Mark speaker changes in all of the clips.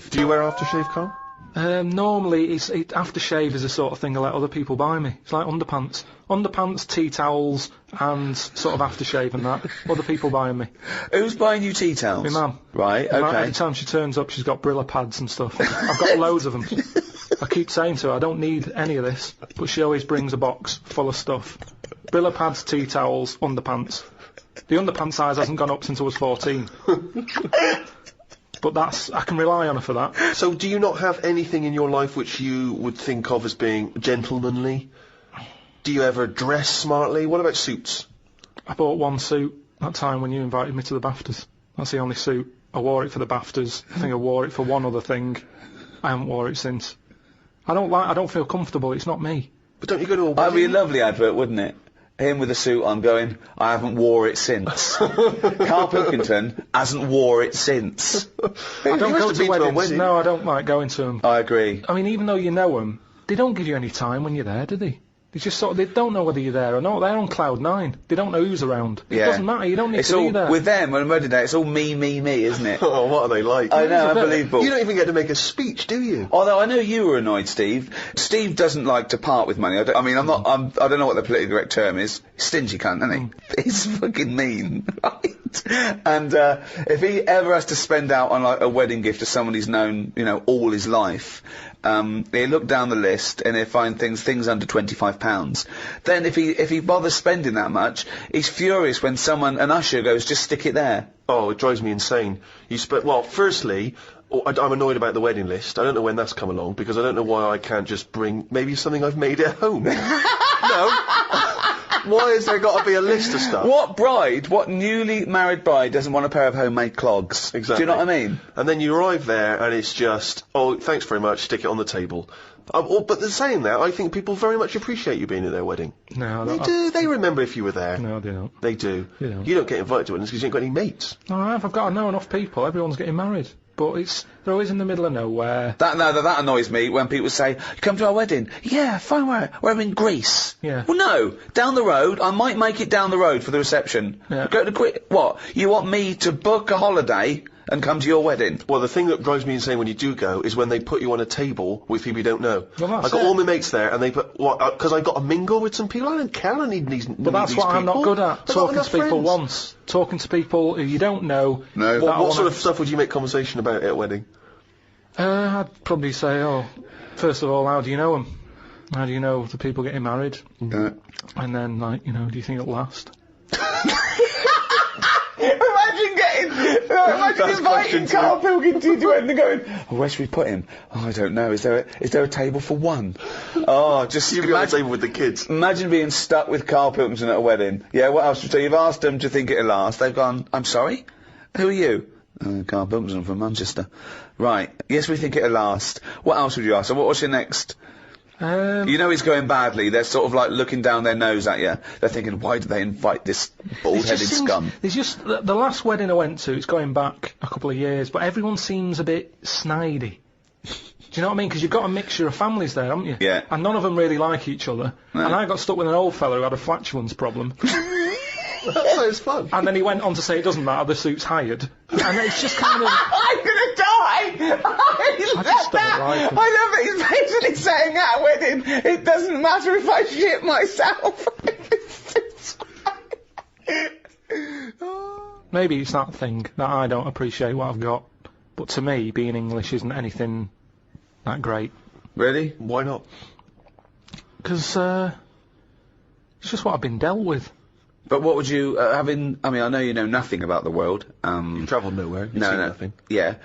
Speaker 1: Do you wear aftershave, Karl?
Speaker 2: Normally, aftershave is the sort of thing I let other people buy me. It's like underpants, tea towels, and sort of aftershave and that. Other people buying me.
Speaker 3: Who's buying you tea towels?
Speaker 2: My mum.
Speaker 3: Right,
Speaker 2: My mum,
Speaker 3: okay.
Speaker 2: every time she turns up, she's got Brilla pads and stuff. I've got loads of them. I keep saying to her, I don't need any of this, but she always brings a box full of stuff. Brilla pads, tea towels, underpants. The underpants size hasn't gone up since I was 14. But I can rely on her for that.
Speaker 1: So do you not have anything in your life which you would think of as being gentlemanly? Do you ever dress smartly? What about suits?
Speaker 2: I bought one suit that time when you invited me to the BAFTAs. That's the only suit. I wore it for the BAFTAs. I think I wore it for one other thing. I haven't wore it since. I don't feel comfortable. It's not me.
Speaker 1: But don't you go to a wedding?
Speaker 3: That'd be a lovely advert, wouldn't it? Him with a suit on going, I haven't wore it since. Karl Pilkington hasn't wore it since.
Speaker 2: I don't go to weddings. No, I don't like going to them.
Speaker 3: I agree.
Speaker 2: I mean, even though you know them, they don't give you any time when you're there, do they? They just they don't know whether you're there or not. They're on cloud 9. They don't know who's around. It doesn't matter. You don't need to be there.
Speaker 3: With them, on wedding day, it's all me, isn't it?
Speaker 1: Oh, what are they like?
Speaker 3: I know, unbelievable.
Speaker 1: You don't even get to make a speech, do you?
Speaker 3: Although I know you were annoyed, Steve. Steve doesn't like to part with money. I don't know what the politically correct term is. Stingy cunt, isn't he? He's fucking mean, right? And if he ever has to spend out on like a wedding gift to someone he's known, all his life, he'll look down the list and he'll find things under £25. Then if he bothers spending that much, he's furious when an usher goes, just stick it there.
Speaker 1: Oh, it drives me insane. Well, firstly, I'm annoyed about the wedding list. I don't know when that's come along, because I don't know why I can't just bring maybe something I've made at home. No. Why has there got to be a list of stuff?
Speaker 3: What newly married bride doesn't want a pair of homemade clogs?
Speaker 1: Exactly.
Speaker 3: Do you know what I mean?
Speaker 1: And then you arrive there and it's just, oh, thanks very much, stick it on the table. But saying that, I think people very much appreciate you being at their wedding.
Speaker 2: No,
Speaker 1: they do. They remember if you were there.
Speaker 2: No, they don't.
Speaker 1: They do.
Speaker 2: They don't.
Speaker 1: You don't get invited to weddings because you ain't got any mates.
Speaker 2: No, I've got to know enough people. Everyone's getting married. But they're always in the middle of nowhere.
Speaker 3: That annoys me when people say, you come to our wedding? Yeah, fine, we're in Greece.
Speaker 2: Yeah.
Speaker 3: Well, no, down the road. I might make it down the road for the reception.
Speaker 2: Yeah.
Speaker 3: Go to what? You want me to book a holiday and come to your wedding?
Speaker 1: Well, the thing that drives me insane when you do go is when they put you on a table with people you don't know.
Speaker 2: Well,
Speaker 1: I've got all my mates there, and they put, because I got to mingle with some people. I don't care, I need these
Speaker 2: But that's what I'm not good at, talking to people once. Talking to people who you don't know.
Speaker 3: No.
Speaker 1: What sort of stuff would you make conversation about at a wedding?
Speaker 2: I'd probably say, first of all, how do you know them? How do you know the people getting married? And then, do you think it'll last?
Speaker 3: Imagine inviting Karl Pilkington to wedding and going, where should we put him? Oh, I don't know. Is there a table for one? Oh, just
Speaker 1: you'd be on the table with the kids.
Speaker 3: Imagine being stuck with Karl Pilkington at a wedding. Yeah, what else? So you've asked them to think it'll last. They've gone, I'm sorry? Who are you? Karl Pilkington from Manchester. Right. Yes, we think it'll last. What else would you ask? So what's your next? It's going badly. They're sort of like looking down their nose at you. They're thinking, why did they invite this bald-headed scum?
Speaker 2: There's just the last wedding I went to. It's going back a couple of years, but everyone seems a bit snidey. Do you know what I mean? Because you've got a mixture of families there, haven't you?
Speaker 3: Yeah.
Speaker 2: And none of them really like each other. No. And I got stuck with an old fella who had a flatulence problem.
Speaker 1: That sounds fun.
Speaker 2: And then he went on to say it doesn't matter, the suit's hired. And it's just kind of...
Speaker 3: I'm gonna die!
Speaker 2: I just don't like him.
Speaker 3: I love that he's basically saying at a wedding, it doesn't matter if I shit myself.
Speaker 2: Maybe it's that thing that I don't appreciate what I've got. But to me, being English isn't anything that great.
Speaker 3: Really?
Speaker 1: Why not?
Speaker 2: Because, it's just what I've been dealt with.
Speaker 3: But what would you, I know you know nothing about the world.
Speaker 1: You've travelled nowhere, you've seen nothing.
Speaker 3: Yeah.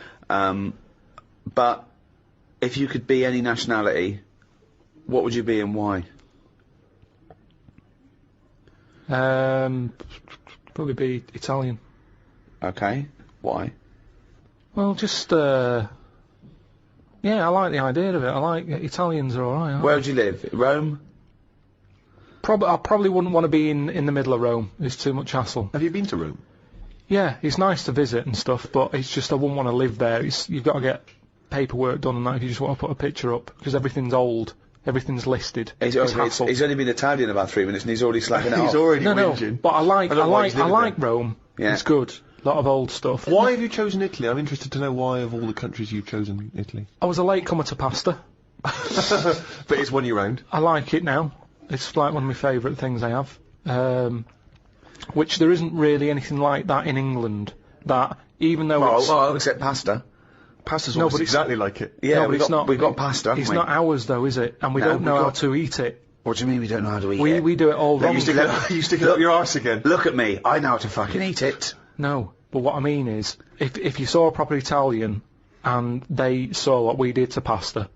Speaker 3: But if you could be any nationality, what would you be and why?
Speaker 2: Probably be Italian.
Speaker 3: Okay. Why?
Speaker 2: Well, just, I like the idea of it. I like Italians are alright.
Speaker 3: Where would you live? Rome?
Speaker 2: I probably wouldn't want to be in the middle of Rome. It's too much hassle.
Speaker 1: Have you been to Rome?
Speaker 2: Yeah, it's nice to visit and stuff, but it's just I wouldn't want to live there. You've got to get paperwork done and that if you just want to put a picture up, because everything's old, everything's listed.
Speaker 3: He's only been Italian in about 3 minutes and he's already slagging it off.
Speaker 1: He's already
Speaker 2: No,
Speaker 1: whinging.
Speaker 2: but I like Rome. Yeah. It's good. lot of old stuff.
Speaker 1: Why have you chosen Italy? I'm interested to know why of all the countries you've chosen Italy.
Speaker 2: I was a late comer to pasta.
Speaker 1: But it's won you round.
Speaker 2: I like it now. It's like one of my favourite things I have. Which there isn't really anything like that in England. That, even though it's...
Speaker 3: Well, except pasta.
Speaker 1: Pasta's almost exactly like it.
Speaker 3: Yeah,
Speaker 2: No, but it's not.
Speaker 3: we've got pasta, haven't
Speaker 2: It's
Speaker 3: we?
Speaker 2: not ours, though, is it? And we don't know how to eat it.
Speaker 3: What do you mean we don't know how to eat it?
Speaker 2: We do it all wrong.
Speaker 1: You stick it up your arse again.
Speaker 3: Look at me, I know how to fucking eat it.
Speaker 2: No, but what I mean is, if you saw a proper Italian and they saw what we did to pasta,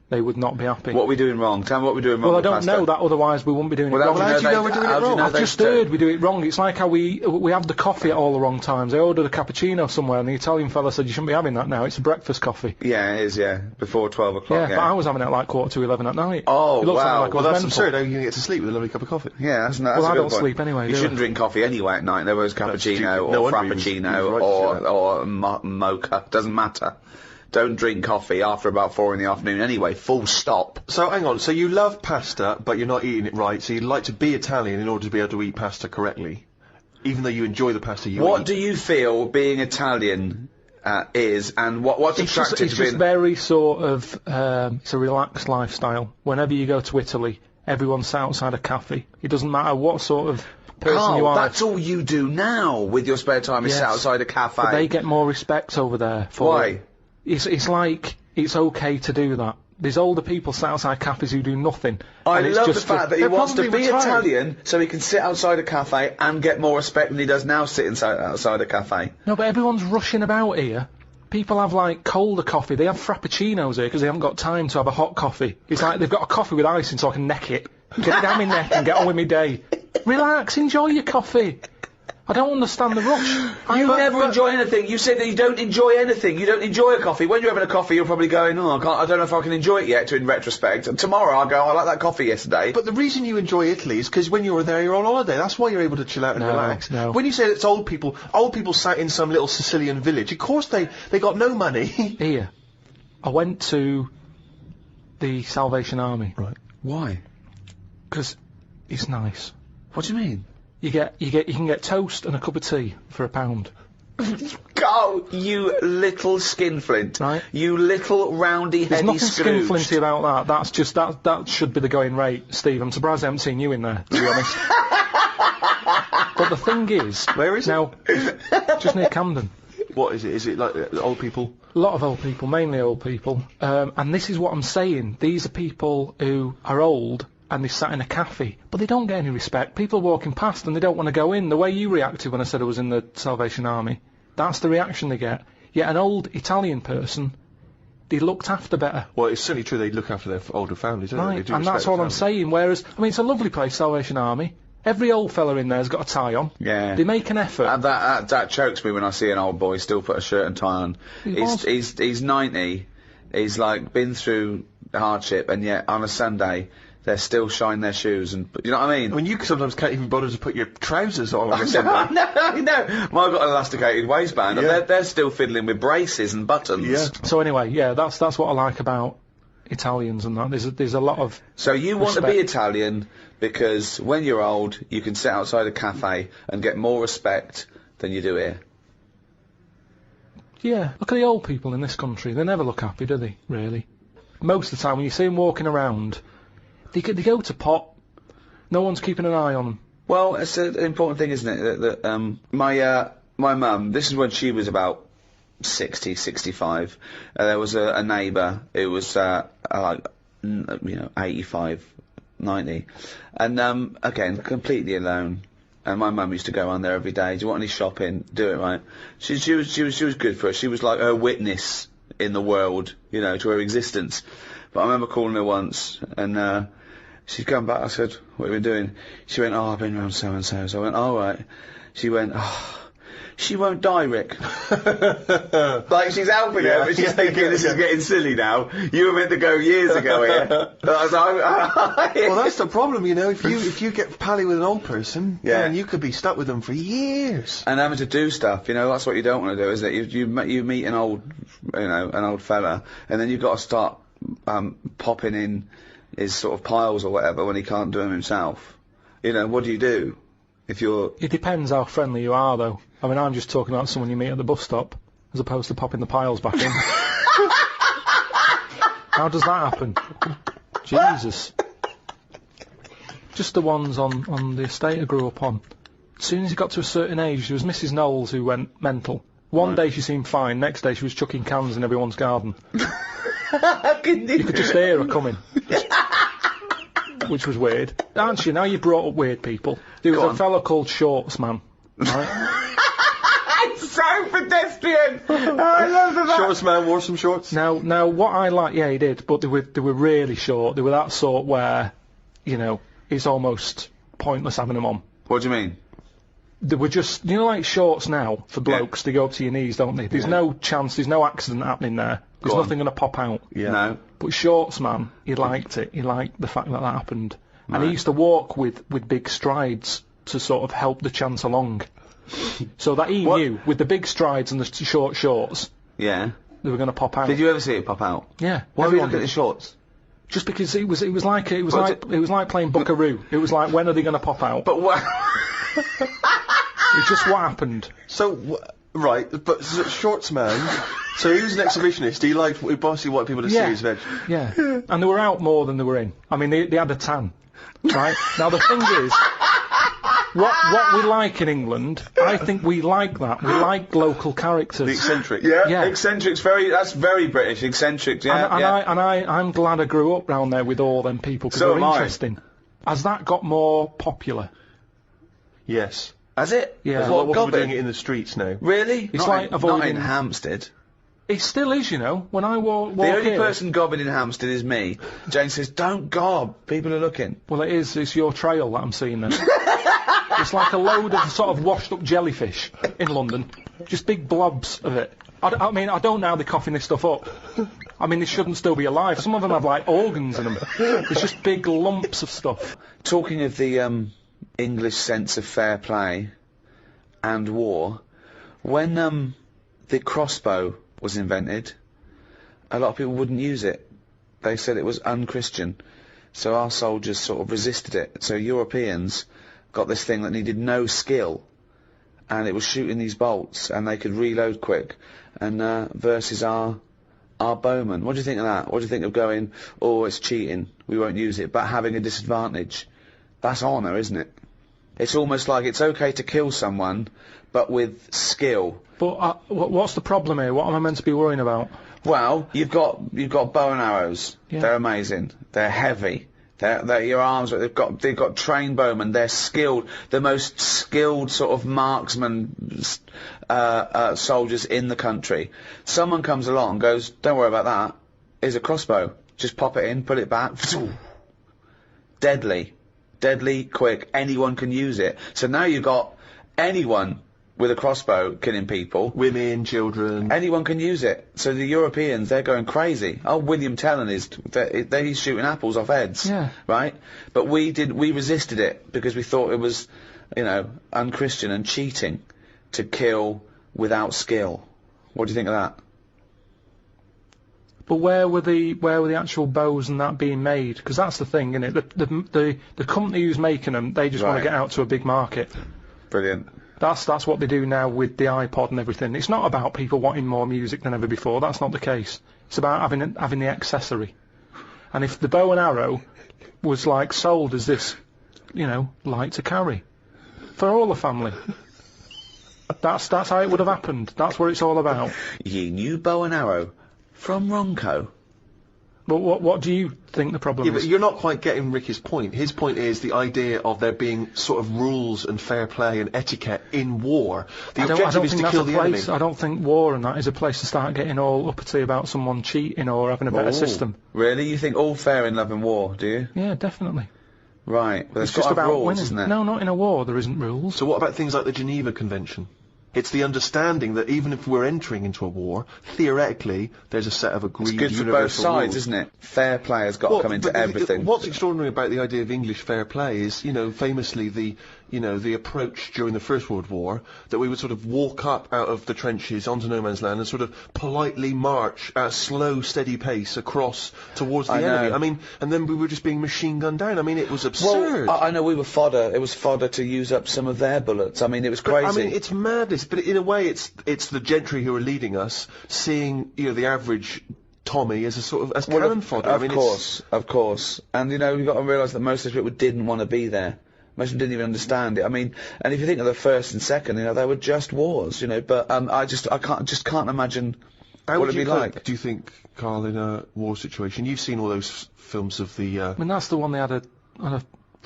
Speaker 2: they would not be happy.
Speaker 3: What are we doing wrong? Tell me what we're doing wrong
Speaker 2: Well, I
Speaker 3: with
Speaker 2: don't
Speaker 3: pasta.
Speaker 2: know that, otherwise we wouldn't be doing it
Speaker 3: Well,
Speaker 2: wrong.
Speaker 1: How do you know we're doing it wrong?
Speaker 2: I've just heard we do it wrong. It's like how we have the coffee at all the wrong times. I ordered a cappuccino somewhere and the Italian fella said you shouldn't be having that now, it's a breakfast coffee.
Speaker 3: Yeah, it is, yeah. Before 12 o'clock,
Speaker 2: Yeah, but I was having it at like 11:15 at night.
Speaker 3: Oh,
Speaker 2: It looks
Speaker 3: wow.
Speaker 2: like I
Speaker 1: Well,
Speaker 2: was
Speaker 1: that's
Speaker 2: mental.
Speaker 1: absurd. How are you going to get to sleep with a lovely cup of coffee?
Speaker 3: Yeah, that's a
Speaker 2: Well, I
Speaker 3: good
Speaker 2: don't
Speaker 3: point.
Speaker 2: sleep anyway,
Speaker 3: You
Speaker 2: do I?
Speaker 3: shouldn't drink coffee anyway at night. There was cappuccino
Speaker 1: stupid.
Speaker 3: or
Speaker 1: No wonder he was
Speaker 3: frappuccino
Speaker 1: right to say
Speaker 3: or mocha. Doesn't matter. Don't drink coffee after about 4 in the afternoon anyway. Full stop.
Speaker 1: So, hang on. So you love pasta, but you're not eating it right, so you'd like to be Italian in order to be able to eat pasta correctly, even though you enjoy the pasta you eat.
Speaker 3: What do you feel being Italian is, and what's
Speaker 2: It's
Speaker 3: attractive to
Speaker 2: just
Speaker 3: being...
Speaker 2: very sort of, it's a relaxed lifestyle. Whenever you go to Italy, everyone's sat outside a cafe. It doesn't matter what sort of person
Speaker 3: Karl,
Speaker 2: you are.
Speaker 3: that's all you do now with your spare time is
Speaker 2: Yes.
Speaker 3: sit outside a cafe.
Speaker 2: But they get more respect over there. For
Speaker 3: Why?
Speaker 2: it. It's like, it's okay to do that. There's older people sat outside cafes who do nothing.
Speaker 3: I
Speaker 2: and it's
Speaker 3: love the
Speaker 2: just
Speaker 3: fact that he
Speaker 1: they're
Speaker 3: wants to
Speaker 1: probably
Speaker 3: be
Speaker 1: retired.
Speaker 3: Italian so he can sit outside a cafe and get more respect than he does now sitting outside a cafe.
Speaker 2: No, but everyone's rushing about here. People have, like, colder coffee. They have frappuccinos here because they haven't got time to have a hot coffee. It's like they've got a coffee with ice in so I can neck it. Get it down my neck and get on with my day. Relax, enjoy your coffee. I don't understand the rush.
Speaker 3: You never enjoy anything. You said that you don't enjoy anything. You don't enjoy a coffee. When you're having a coffee, you're probably going, oh, I don't know if I can enjoy it yet, in retrospect. And tomorrow I'll go, I like that coffee yesterday.
Speaker 1: But the reason you enjoy Italy is because when you're there, you're on holiday. That's why you're able to chill out and relax.
Speaker 2: No.
Speaker 1: When you say it's old people sat in some little Sicilian village. Of course they got no money.
Speaker 2: Here, I went to the Salvation Army.
Speaker 1: Right.
Speaker 3: Why?
Speaker 2: Because it's nice.
Speaker 3: What do you mean?
Speaker 2: You can get toast and a cup of tea for £1.
Speaker 3: Go, you little skinflint.
Speaker 2: Right.
Speaker 3: You little roundy
Speaker 2: There's
Speaker 3: heady
Speaker 2: nothing
Speaker 3: Scrooge.
Speaker 2: skinflinty about that. That's just that should be the going rate, Steve. I'm surprised I haven't seen you in there, to be honest. But the thing is,
Speaker 1: Where is it?
Speaker 2: now, just near Camden.
Speaker 1: What is it? Is it like old people?
Speaker 2: A lot of old people, mainly old people. And this is what I'm saying. These are people who are old and they sat in a cafe, but they don't get any respect. People are walking past and they don't want to go in. The way you reacted when I said I was in the Salvation Army, that's the reaction they get. Yet an old Italian person, they looked after better.
Speaker 1: Well, it's certainly true they look after their older families, don't they? They
Speaker 2: Right,
Speaker 1: do
Speaker 2: and
Speaker 1: respect
Speaker 2: that's
Speaker 1: the
Speaker 2: all I'm
Speaker 1: family.
Speaker 2: saying. Whereas, I mean, it's a lovely place, Salvation Army. Every old fella in there's got a tie on.
Speaker 3: Yeah.
Speaker 2: They make an effort.
Speaker 3: And that chokes me when I see an old boy still put a shirt and tie on. He's 90. He's like been through hardship, and yet on a Sunday they still shine their shoes, and you know what I mean.
Speaker 1: I mean, you sometimes can't even bother to put your trousers on. Like I said.
Speaker 3: no. Well, I've got an elasticated waistband,
Speaker 1: Yeah.
Speaker 3: and they're still fiddling with braces and buttons.
Speaker 1: Yeah.
Speaker 2: So anyway, yeah, that's what I like about Italians and that. There's a lot of...
Speaker 3: So you want to be
Speaker 2: Respect.
Speaker 3: Italian because when you're old, you can sit outside a cafe and get more respect than you do here.
Speaker 2: Yeah, look at the old people in this country. They never look happy, do they, really? Most of the time, when you see them walking around, they go to pot. No one's keeping an eye on them.
Speaker 3: Well, it's an important thing, isn't it? That my mum, this is when she was about 60, 65. There was a neighbour who was like 85, 90, and again completely alone. And my mum used to go on there every day. Do you want any shopping? Do it, right? She was good for her. She was like her witness in the world, you know, to her existence. But I remember calling her once, and she'd come back. I said, "What have you been doing?" She went, "Oh, I've been around so and so." So I went, "All right." She went, "Oh, she won't die, Rick." Like she's helping her, but she's thinking this is getting silly now. You were meant to go years ago here.
Speaker 1: Well, that's the problem, you know. If you get pally with an old person,
Speaker 3: Yeah.
Speaker 1: then you could be stuck with them for years.
Speaker 3: And having to do stuff, you know, that's what you don't want to do, isn't it? You meet an old fella, and then you've got to start popping in his sort of piles or whatever when he can't do them himself. You know, what do you do if you're...
Speaker 2: It depends how friendly you are, though. I mean, I'm just talking about someone you meet at the bus stop, as opposed to popping the piles back in. How does that happen? Jesus. Just the ones on the estate I grew up on. As soon as he got to a certain age, there was Mrs. Knowles who went mental. One day she seemed fine, next day she was chucking cans in everyone's garden. You could just hear her coming. Which was weird. Aren't you? Now you brought up weird people. There was a fella called Shorts Man. Right?
Speaker 3: It's so pedestrian! Oh, I love that.
Speaker 1: Shorts man wore some shorts?
Speaker 2: Now, what I like, yeah, he did, but they were really short. They were that sort where, you know, it's almost pointless having them on.
Speaker 3: What do you mean?
Speaker 2: They were just, you know, like shorts now for blokes. They go up to your knees, don't they? There's no chance. There's no accident happening there. There's nothing going to pop out.
Speaker 1: Yeah.
Speaker 3: No.
Speaker 2: But Shorts Man, he liked it. He liked the fact that happened. Right. And he used to walk with big strides to sort of help the chance along. So that he knew, with the big strides and the short shorts,
Speaker 3: yeah,
Speaker 2: they were going to pop out.
Speaker 3: Did you ever see it pop out?
Speaker 2: Yeah.
Speaker 3: Why were you looking at the shorts?
Speaker 2: Just because it was like playing Buckaroo. It was like, when are they going to pop out?
Speaker 3: But what?
Speaker 2: It's just what happened.
Speaker 1: So, right, but Shorts Man, so he was an exhibitionist, he basically wanted people to see his veg.
Speaker 2: Yeah, and they were out more than they were in. I mean, they had a tan, right? Now the thing is, what we like in England, I think we like that. We like local characters.
Speaker 1: The eccentric.
Speaker 3: Yeah. Eccentric's that's very British, eccentric,
Speaker 2: I'm glad I grew up round there with all them people, because they're interesting. Has that got more popular?
Speaker 1: Yes.
Speaker 3: Has it?
Speaker 2: Yeah.
Speaker 1: What people doing it in the streets now.
Speaker 3: Really?
Speaker 2: It's not
Speaker 3: in Hampstead.
Speaker 2: It still is, you know. When I walk
Speaker 3: the only
Speaker 2: here,
Speaker 3: person gobbing in Hampstead is me. Jane says, "Don't gob. People are looking."
Speaker 2: Well, it is. It's your trail that I'm seeing then. It's like a load of sort of washed-up jellyfish in London. Just big blobs of it. I mean, I don't know how they're coughing this stuff up. I mean, they shouldn't still be alive. Some of them have, like, organs in them. It's just big lumps of stuff.
Speaker 3: Talking of the English sense of fair play and war, when the crossbow was invented, a lot of people wouldn't use it. They said it was unchristian. So our soldiers sort of resisted it. So Europeans got this thing that needed no skill, and it was shooting these bolts, and they could reload quick, and versus our bowmen. What do you think of that? What do you think of going, oh, it's cheating, we won't use it, but having a disadvantage? That's honour, isn't it? It's almost like it's okay to kill someone, but with skill.
Speaker 2: But what's the problem here? What am I meant to be worrying about?
Speaker 3: Well, you've got bow and arrows.
Speaker 2: Yeah.
Speaker 3: They're amazing. They're heavy. They're your arms. They've got trained bowmen. They're skilled. The most skilled sort of marksman soldiers in the country. Someone comes along and goes, "Don't worry about that. Here's a crossbow. Just pop it in, put it back." Deadly, quick. Anyone can use it. So now you've got anyone with a crossbow killing people.
Speaker 1: Women, children.
Speaker 3: Anyone can use it. So the Europeans, they're going crazy. Oh, William Tellon he's shooting apples off heads.
Speaker 2: Yeah.
Speaker 3: Right? But we resisted it because we thought it was, you know, unchristian and cheating to kill without skill. What do you think of that?
Speaker 2: But where were the actual bows and that being made? Because that's the thing, isn't it? The company who's making them, they just want to get out to a big market.
Speaker 3: Brilliant.
Speaker 2: That's what they do now with the iPod and everything. It's not about people wanting more music than ever before. That's not the case. It's about having the accessory. And if the bow and arrow was like sold as this, you know, light to carry for all the family, that's how it would have happened. That's what it's all about.
Speaker 3: Ye new bow and arrow from Ronco.
Speaker 2: But what do you think the problem is?
Speaker 1: But you're not quite getting Ricky's point. His point is the idea of there being sort of rules and fair play and etiquette in war. The objective is to kill the enemy.
Speaker 2: I don't think war and that is a place to start getting all uppity about someone cheating or having a better system.
Speaker 3: Really? You think all fair in love and war, do you?
Speaker 2: Yeah, definitely.
Speaker 3: Right. But
Speaker 2: it's just about
Speaker 3: rules,
Speaker 2: winning.
Speaker 3: Isn't it?
Speaker 2: No, not in a war. There isn't rules.
Speaker 1: So what about things like the Geneva Convention? It's the understanding that even if we're entering into a war, theoretically, there's a set of agreed universal
Speaker 3: rules. It's good for both sides,
Speaker 1: rules.
Speaker 3: Isn't it? Fair play has got to come into everything.
Speaker 1: What's extraordinary about the idea of English fair play is, you know, famously the you know, the approach during the First World War, that we would sort of walk up out of the trenches onto no man's land and sort of politely march at a slow, steady pace across towards the enemy. I mean, and then we were just being machine gunned down. I mean, it was absurd.
Speaker 3: Well, I know we were fodder. It was fodder to use up some of their bullets. I mean, it was crazy.
Speaker 1: I mean, it's madness, but in a way it's the gentry who are leading us, seeing, you know, the average Tommy as a sort of, as cannon fodder.
Speaker 3: Of course. And, you know, you've got to realise that most of the people didn't want to be there. Most of them didn't even understand it. I mean, and if you think of the first and second, you know, they were just wars, you know, but, I can't imagine what it'd be like.
Speaker 1: Do you think, Karl, in a war situation? You've seen all those films of the,
Speaker 2: I mean, that's the one they had a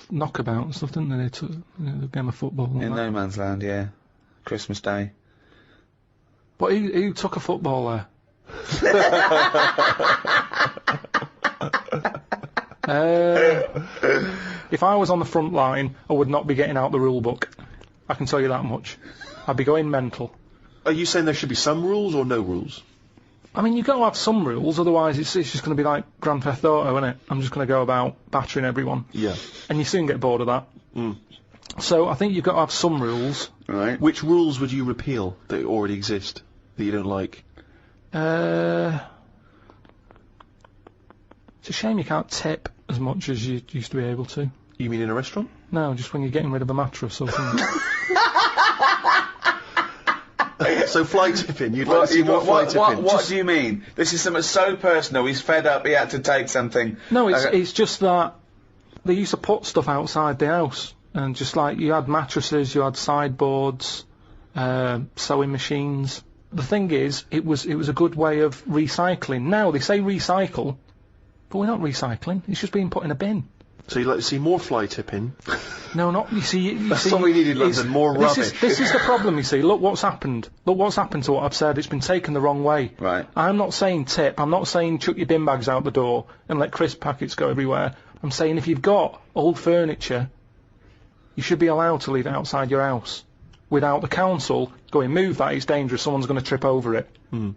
Speaker 2: knockabout and stuff, didn't they? They took, you know, the game of football.
Speaker 3: In no man's land, yeah. Christmas Day.
Speaker 2: But who took a football there? If I was on the front line, I would not be getting out the rule book. I can tell you that much. I'd be going mental.
Speaker 1: Are you saying there should be some rules or no rules?
Speaker 2: I mean, you've got to have some rules, otherwise it's just going to be like Grand Theft Auto, isn't it? I'm just going to go about battering everyone.
Speaker 1: Yeah.
Speaker 2: And you soon get bored of that. So I think you've got to have some rules.
Speaker 3: Right.
Speaker 1: Which rules would you repeal that already exist, that you don't like?
Speaker 2: It's a shame you can't tip as much as you used to be able to.
Speaker 1: You mean in a restaurant?
Speaker 2: No, just when you're getting rid of a mattress or something.
Speaker 1: So fly tipping, you'd like to see more fly tipping.
Speaker 3: What do you mean? This is something so personal, he's fed up, he had to take something.
Speaker 2: No, it's just that they used to put stuff outside the house, and just like, you had mattresses, you had sideboards, sewing machines. The thing is, it was a good way of recycling. Now, they say recycle, but we're not recycling, it's just being put in a bin.
Speaker 1: So you'd like to see more fly tipping?
Speaker 2: No, not, you see...
Speaker 1: That's all we need in London, more rubbish.
Speaker 2: This is the problem, you see. Look what's happened. Look what's happened to what I've said. It's been taken the wrong way.
Speaker 3: Right.
Speaker 2: I'm not saying tip. I'm not saying chuck your bin bags out the door and let crisp packets go everywhere. I'm saying if you've got old furniture, you should be allowed to leave it outside your house without the council going, move that, it's dangerous, someone's going to trip over it. Well,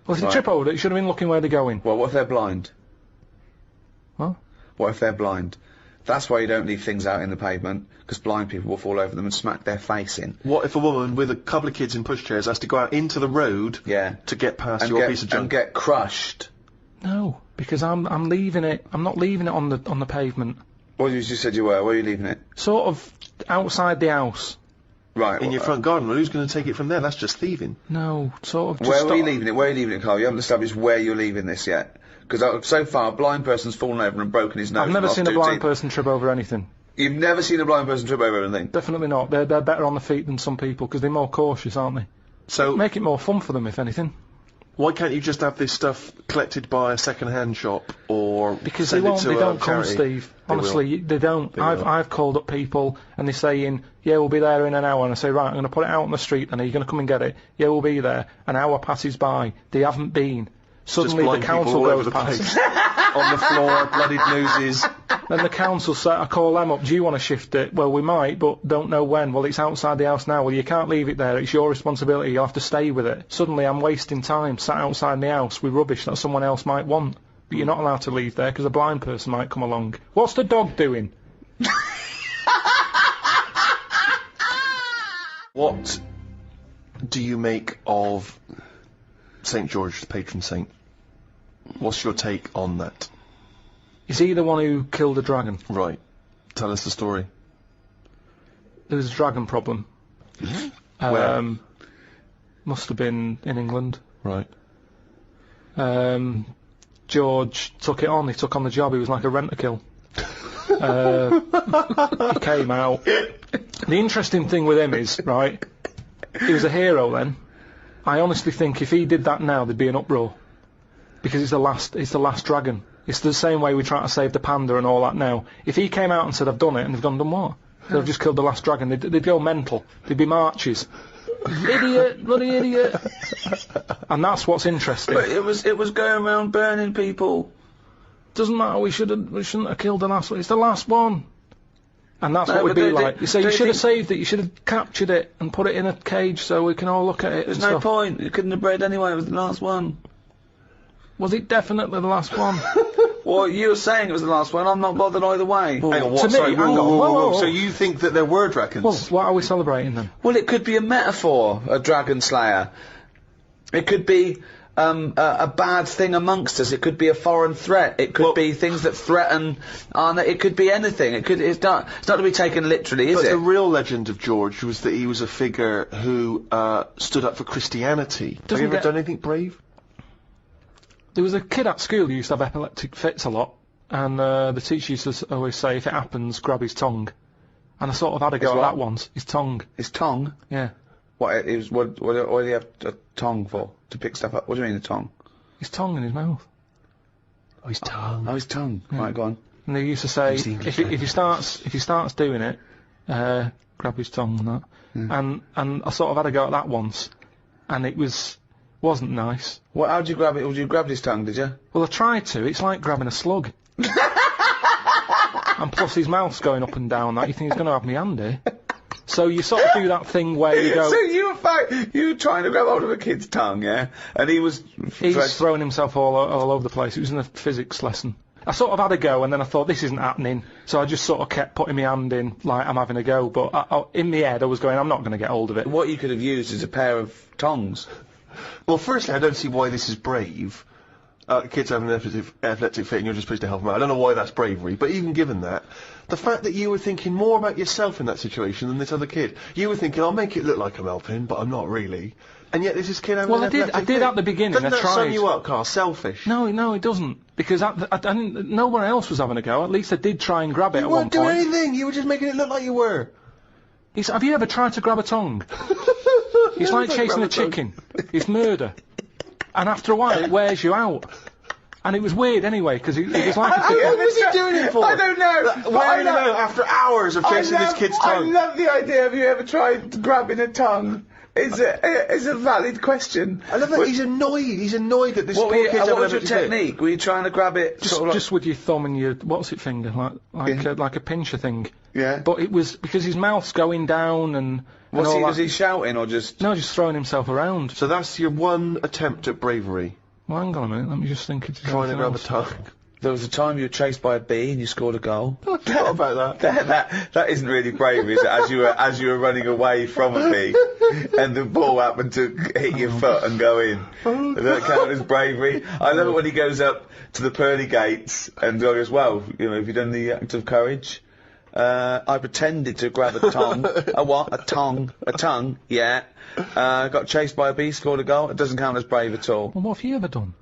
Speaker 2: if they trip over it, you should have been looking where they're going.
Speaker 3: Well, what if they're blind?
Speaker 2: What?
Speaker 3: What if they're blind? That's why you don't leave things out in the pavement, because blind people will fall over them and smack their face in.
Speaker 1: What if a woman with a couple of kids in pushchairs has to go out into the road to get past your piece of junk?
Speaker 3: And get crushed?
Speaker 2: No, because I'm leaving it. I'm not leaving it on the pavement.
Speaker 3: Well, you just said you were. Where are you leaving it?
Speaker 2: Sort of outside the house.
Speaker 3: Right.
Speaker 1: In your front garden. Well, who's going to take it from there? That's just thieving.
Speaker 2: No, sort of. Just
Speaker 3: Where are you leaving it? Where are you leaving it, Karl? You haven't established where you're leaving this yet. Because so far, a blind person's fallen over and broken his nose.
Speaker 2: I've never seen a blind person trip over anything.
Speaker 3: You've never seen a blind person trip over anything?
Speaker 2: Definitely not. They're better on the feet than some people because they're more cautious, aren't they?
Speaker 1: So
Speaker 2: make it more fun for them, if anything.
Speaker 1: Why can't you just have this stuff collected by a second-hand shop or
Speaker 2: because
Speaker 1: send
Speaker 2: they won't.
Speaker 1: it to
Speaker 2: they
Speaker 1: a
Speaker 2: don't
Speaker 1: charity?
Speaker 2: come, Steve. Honestly, they don't.
Speaker 1: Will.
Speaker 2: I've called up people and they're saying, yeah, we'll be there in an hour. And I say, right, I'm going to put it out on the street. And are you going to come and get it? Yeah, we'll be there. An hour passes by. They haven't been. Suddenly the council goes past.
Speaker 1: On the floor, bloodied noses.
Speaker 2: Then the council say, I call them up, do you want to shift it? Well, we might, but don't know when. Well, it's outside the house now. Well, you can't leave it there. It's your responsibility. You'll have to stay with it. Suddenly I'm wasting time sat outside the house with rubbish that someone else might want. But you're not allowed to leave there because a blind person might come along. What's the dog doing?
Speaker 1: What do you make of St. George, the patron saint? What's your take on that?
Speaker 2: Is he the one who killed a dragon?
Speaker 1: Right. Tell us the story.
Speaker 2: There was a dragon problem.
Speaker 1: Where?
Speaker 2: Must have been in England.
Speaker 1: Right.
Speaker 2: George took it on. He took on the job. He was like a rent-a-kill. He came out. The interesting thing with him is, right, he was a hero then. I honestly think if he did that now, there'd be an uproar. Because it's the last dragon. It's the same way we try to save the panda and all that now. If he came out and said, I've done it, and they've done what? They've just killed the last dragon, they'd go mental. There'd be marches. Idiot, bloody idiot. And that's what's interesting.
Speaker 3: But it was going around burning people.
Speaker 2: Doesn't matter, we shouldn't have killed the last one. It's the last one. And that's what we'd be like. You say, you should have saved it, you should have captured it and put it in a cage so we can all look at it.
Speaker 3: There's no point, you couldn't have bred anyway, it was the last one.
Speaker 2: Was it definitely the last one?
Speaker 3: Well, you were saying it was the last one. I'm not bothered either way.
Speaker 1: Hang on, what?
Speaker 2: To me,
Speaker 1: Sorry,
Speaker 2: hang on, whoa.
Speaker 1: So you think that there were dragons?
Speaker 2: Well, what are we celebrating then?
Speaker 3: Well, it could be a metaphor, a dragon slayer. It could be a bad thing amongst us. It could be a foreign threat. It could be things that threaten. It could be anything. It's not to be taken literally, is it?
Speaker 1: But the real legend of George was that he was a figure who stood up for Christianity. Have you ever done anything brave?
Speaker 2: There was a kid at school who used to have epileptic fits a lot, and the teacher used to always say, if it happens, grab his tongue. And I sort of had a go at that once. His tongue.
Speaker 3: His tongue?
Speaker 2: Yeah.
Speaker 3: What do you have a tongue for? To pick stuff up? What do you mean a tongue?
Speaker 2: His tongue in his mouth.
Speaker 1: Oh, his tongue.
Speaker 3: Oh, his tongue. Yeah. Right, go on.
Speaker 2: And they used to say, if he starts doing it, grab his tongue and that. Yeah. And I sort of had a go at that once, and it wasn't nice.
Speaker 3: Well, how'd you grab it? You grabbed his tongue, did you?
Speaker 2: Well, I tried to. It's like grabbing a slug. And plus his mouth's going up and down. That you think he's going to have me hand here. So you sort of do that thing where you go...
Speaker 3: So you were trying to grab hold of a kid's tongue, yeah? And he was...
Speaker 2: He's throwing himself all over the place. It was in a physics lesson. I sort of had a go, and then I thought, this isn't happening. So I just sort of kept putting my hand in, like I'm having a go. But in my head, I was going, I'm not going to get hold of it.
Speaker 3: What you could have used is a pair of tongs.
Speaker 1: Well, firstly, I don't see why this is brave. Kids have an epileptic fit and you're just supposed to help them out. I don't know why that's bravery, but even given that, the fact that you were thinking more about yourself in that situation than this other kid. You were thinking, I'll make it look like I'm helping, but I'm not really. And yet this is kid having an epileptic fit.
Speaker 2: I did at the beginning.
Speaker 1: Doesn't that
Speaker 2: tried.
Speaker 1: sum you up, Karl? Selfish.
Speaker 2: No, it doesn't. Because no one else was having a go. At least I did try and grab it at one point.
Speaker 1: You weren't doing anything. You were just making it look like you were.
Speaker 2: Have you ever tried to grab a tongue? It's like chasing a chicken. It's murder. And after a while, it wears you out. And it was weird anyway, because it was like a...
Speaker 1: What was he doing it for?
Speaker 3: I don't know.
Speaker 1: Wearing him out after hours of chasing this kid's tongue.
Speaker 3: I love the idea. Have you ever tried grabbing a tongue? It's a valid question.
Speaker 1: I love that he's annoyed. He's annoyed that this poor kid's having
Speaker 3: What was your technique? Were you trying to grab it
Speaker 2: just with your thumb and your finger, like a pincher thing?
Speaker 3: Yeah.
Speaker 2: But it was because his mouth's going down and.
Speaker 3: Was he shouting or just?
Speaker 2: No, just throwing himself around.
Speaker 1: So that's your one attempt at bravery.
Speaker 2: Well, hang on a minute. Let me just think.
Speaker 1: Trying to grab a tongue.
Speaker 3: There was a time you were chased by a bee and you scored a goal.
Speaker 1: What about that?
Speaker 3: That isn't really bravery, is it? As you were running away from a bee, and the ball happened to hit your foot and go in. Does that count as bravery? I love it when he goes up to the pearly gates and goes, "Well, have you done the act of courage?" I pretended to grab a tongue. A what? A tongue. Yeah. Got chased by a bee, scored a goal. It doesn't count as brave at all.
Speaker 2: Well, what have you ever done?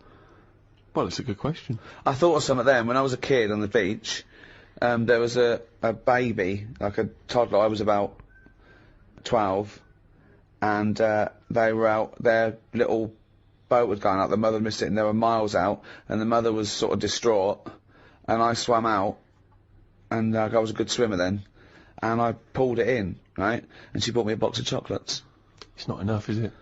Speaker 1: Well, it's a good question.
Speaker 3: I thought of some of them when I was a kid on the beach. There was a baby, like a toddler. I was about 12, and they were out. Their little boat was going out. The mother missed it, and they were miles out. And the mother was sort of distraught. And I swam out, and I was a good swimmer then. And I pulled it in, right? And she bought me a box of chocolates.
Speaker 1: It's not enough, is it?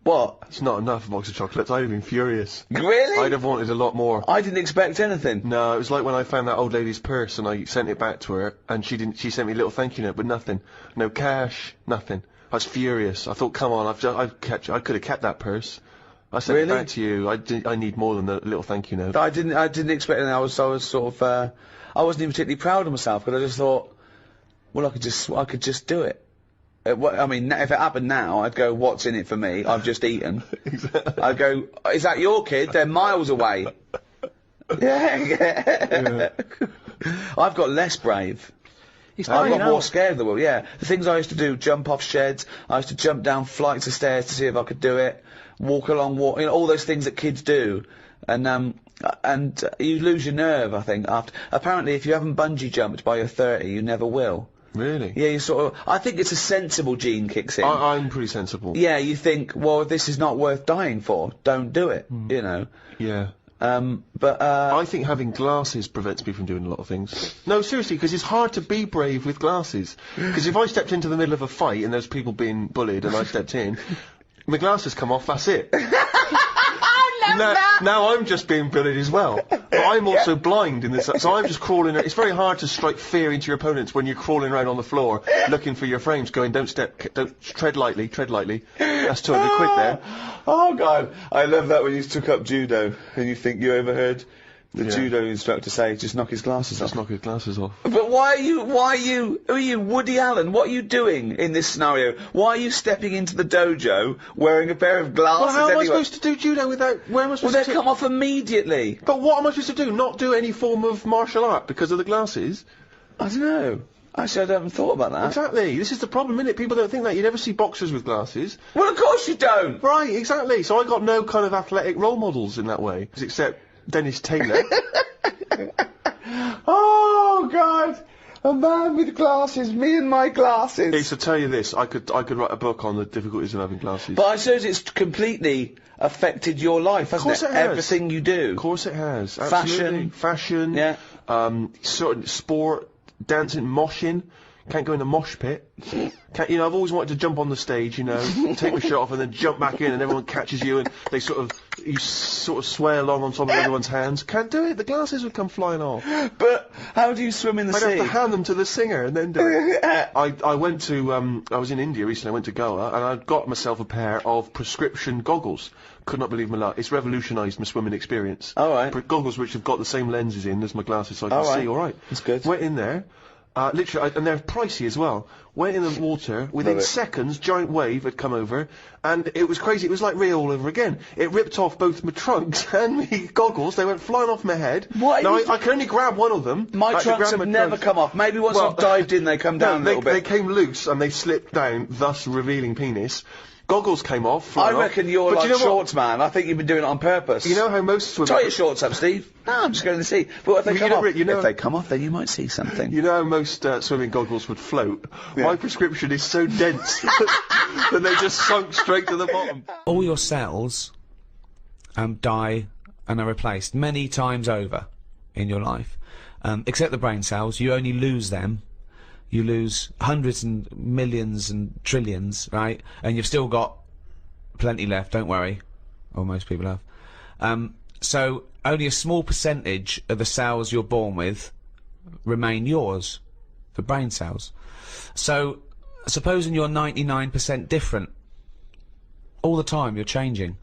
Speaker 3: What?
Speaker 1: It's not enough, a box of chocolates. I'd have been furious.
Speaker 3: Really?
Speaker 1: I'd have wanted a lot more.
Speaker 3: I didn't expect anything.
Speaker 1: No, it was like when I found that old lady's purse and I sent it back to her, and she sent me a little thank you note, but nothing. No cash, nothing. I was furious. I thought, come on, I could have kept that purse. I sent it back to you. I need more than a little thank you note.
Speaker 3: I didn't expect anything. I was sort of, I wasn't even particularly proud of myself, because I just thought, well, I could just do it. I mean, if it happened now, I'd go, what's in it for me? I've just eaten.
Speaker 1: Exactly.
Speaker 3: I'd go, is that your kid? They're miles away. Yeah. I've got less brave. I've got more scared of the world, yeah. The things I used to do, jump off sheds, I used to jump down flights of stairs to see if I could do it, walk along, all those things that kids do. And you lose your nerve, I think, apparently if you haven't bungee jumped by your 30, you never will.
Speaker 1: Really?
Speaker 3: Yeah, you sort of... I think it's a sensible gene kicks in.
Speaker 1: I'm pretty sensible.
Speaker 3: Yeah, you think, well, this is not worth dying for. Don't do it, you know.
Speaker 1: Yeah.
Speaker 3: But
Speaker 1: I think having glasses prevents me from doing a lot of things. No, seriously, because it's hard to be brave with glasses. Because if I stepped into the middle of a fight and there's people being bullied and I stepped in, my glasses come off, that's it. Now I'm just being bullied as well. But I'm also blind in this, so I'm just crawling. It's very hard to strike fear into your opponents when you're crawling around on the floor looking for your frames, going, don't tread lightly. That's 200 quid there.
Speaker 3: Oh God, I love that when you took up judo and you think you overheard The judo instructor say, just knock his glasses off.
Speaker 1: Just knock his glasses off.
Speaker 3: But who are you, Woody Allen? What are you doing in this scenario? Why are you stepping into the dojo wearing a pair of glasses
Speaker 1: Well, how am I
Speaker 3: anyway?
Speaker 1: supposed to do judo without... Where am I supposed
Speaker 3: Well,
Speaker 1: to...
Speaker 3: they come off immediately.
Speaker 1: But what am I supposed to do? Not do any form of martial art because of the glasses?
Speaker 3: I don't know. Actually, I haven't thought about that.
Speaker 1: Exactly. This is the problem, isn't it? People don't think that. You never see boxers with glasses.
Speaker 3: Well, of course you don't.
Speaker 1: Right, exactly. So I got no kind of athletic role models in that way, except Dennis Taylor.
Speaker 3: Oh, God. A man with glasses. Me and my glasses.
Speaker 1: It's to tell you this, I could write a book on the difficulties of having glasses.
Speaker 3: But I suppose it's completely affected your life, hasn't
Speaker 1: Of course it has.
Speaker 3: Everything you do.
Speaker 1: Of course it has. Absolutely. Fashion.
Speaker 3: Yeah.
Speaker 1: Sort of sport, dancing, moshing. Can't go in a mosh pit. Can't, you know, I've always wanted to jump on the stage, you know, take my shirt off and then jump back in and everyone catches you and they you sort of sway along on top of everyone's hands. Can't do it. The glasses would come flying off.
Speaker 3: But how do you swim in the sea?
Speaker 1: I'd have to hand them to the singer and then do it. I went to, I was in India recently, I went to Goa and I got myself a pair of prescription goggles. Could not believe my luck. It's revolutionised my swimming experience.
Speaker 3: All right.
Speaker 1: Goggles which have got the same lenses in as my glasses so I can see all right.
Speaker 3: That's good.
Speaker 1: Went in there. Literally, and they're pricey as well. Went in the water, within seconds, giant wave had come over, and it was crazy. It was like Rio all over again. It ripped off both my trunks and my goggles. They went flying off my head.
Speaker 3: What?
Speaker 1: Now, I can only grab one of them.
Speaker 3: My trunks have never come off. Maybe once I've dived in, they come down a little bit.
Speaker 1: They came loose, and they slipped down, thus revealing penis. Goggles came off.
Speaker 3: I reckon you're
Speaker 1: but
Speaker 3: like
Speaker 1: you know
Speaker 3: shorts man. I think you've been doing it on purpose.
Speaker 1: You know how most swimmers...
Speaker 3: Tie your shorts up, Steve. No, I'm just going to see. But if they come off, if they come off, then you might see something.
Speaker 1: You know how most swimming goggles would float? Yeah. My prescription is so dense that they just sunk straight to the bottom.
Speaker 4: All your cells die and are replaced many times over in your life. Except the brain cells, you only lose them. You lose hundreds and millions and trillions, right? And you've still got plenty left, don't worry. Or most people have. So only a small percentage of the cells you're born with remain yours, the brain cells. So supposing you're 99% different, all the time you're changing.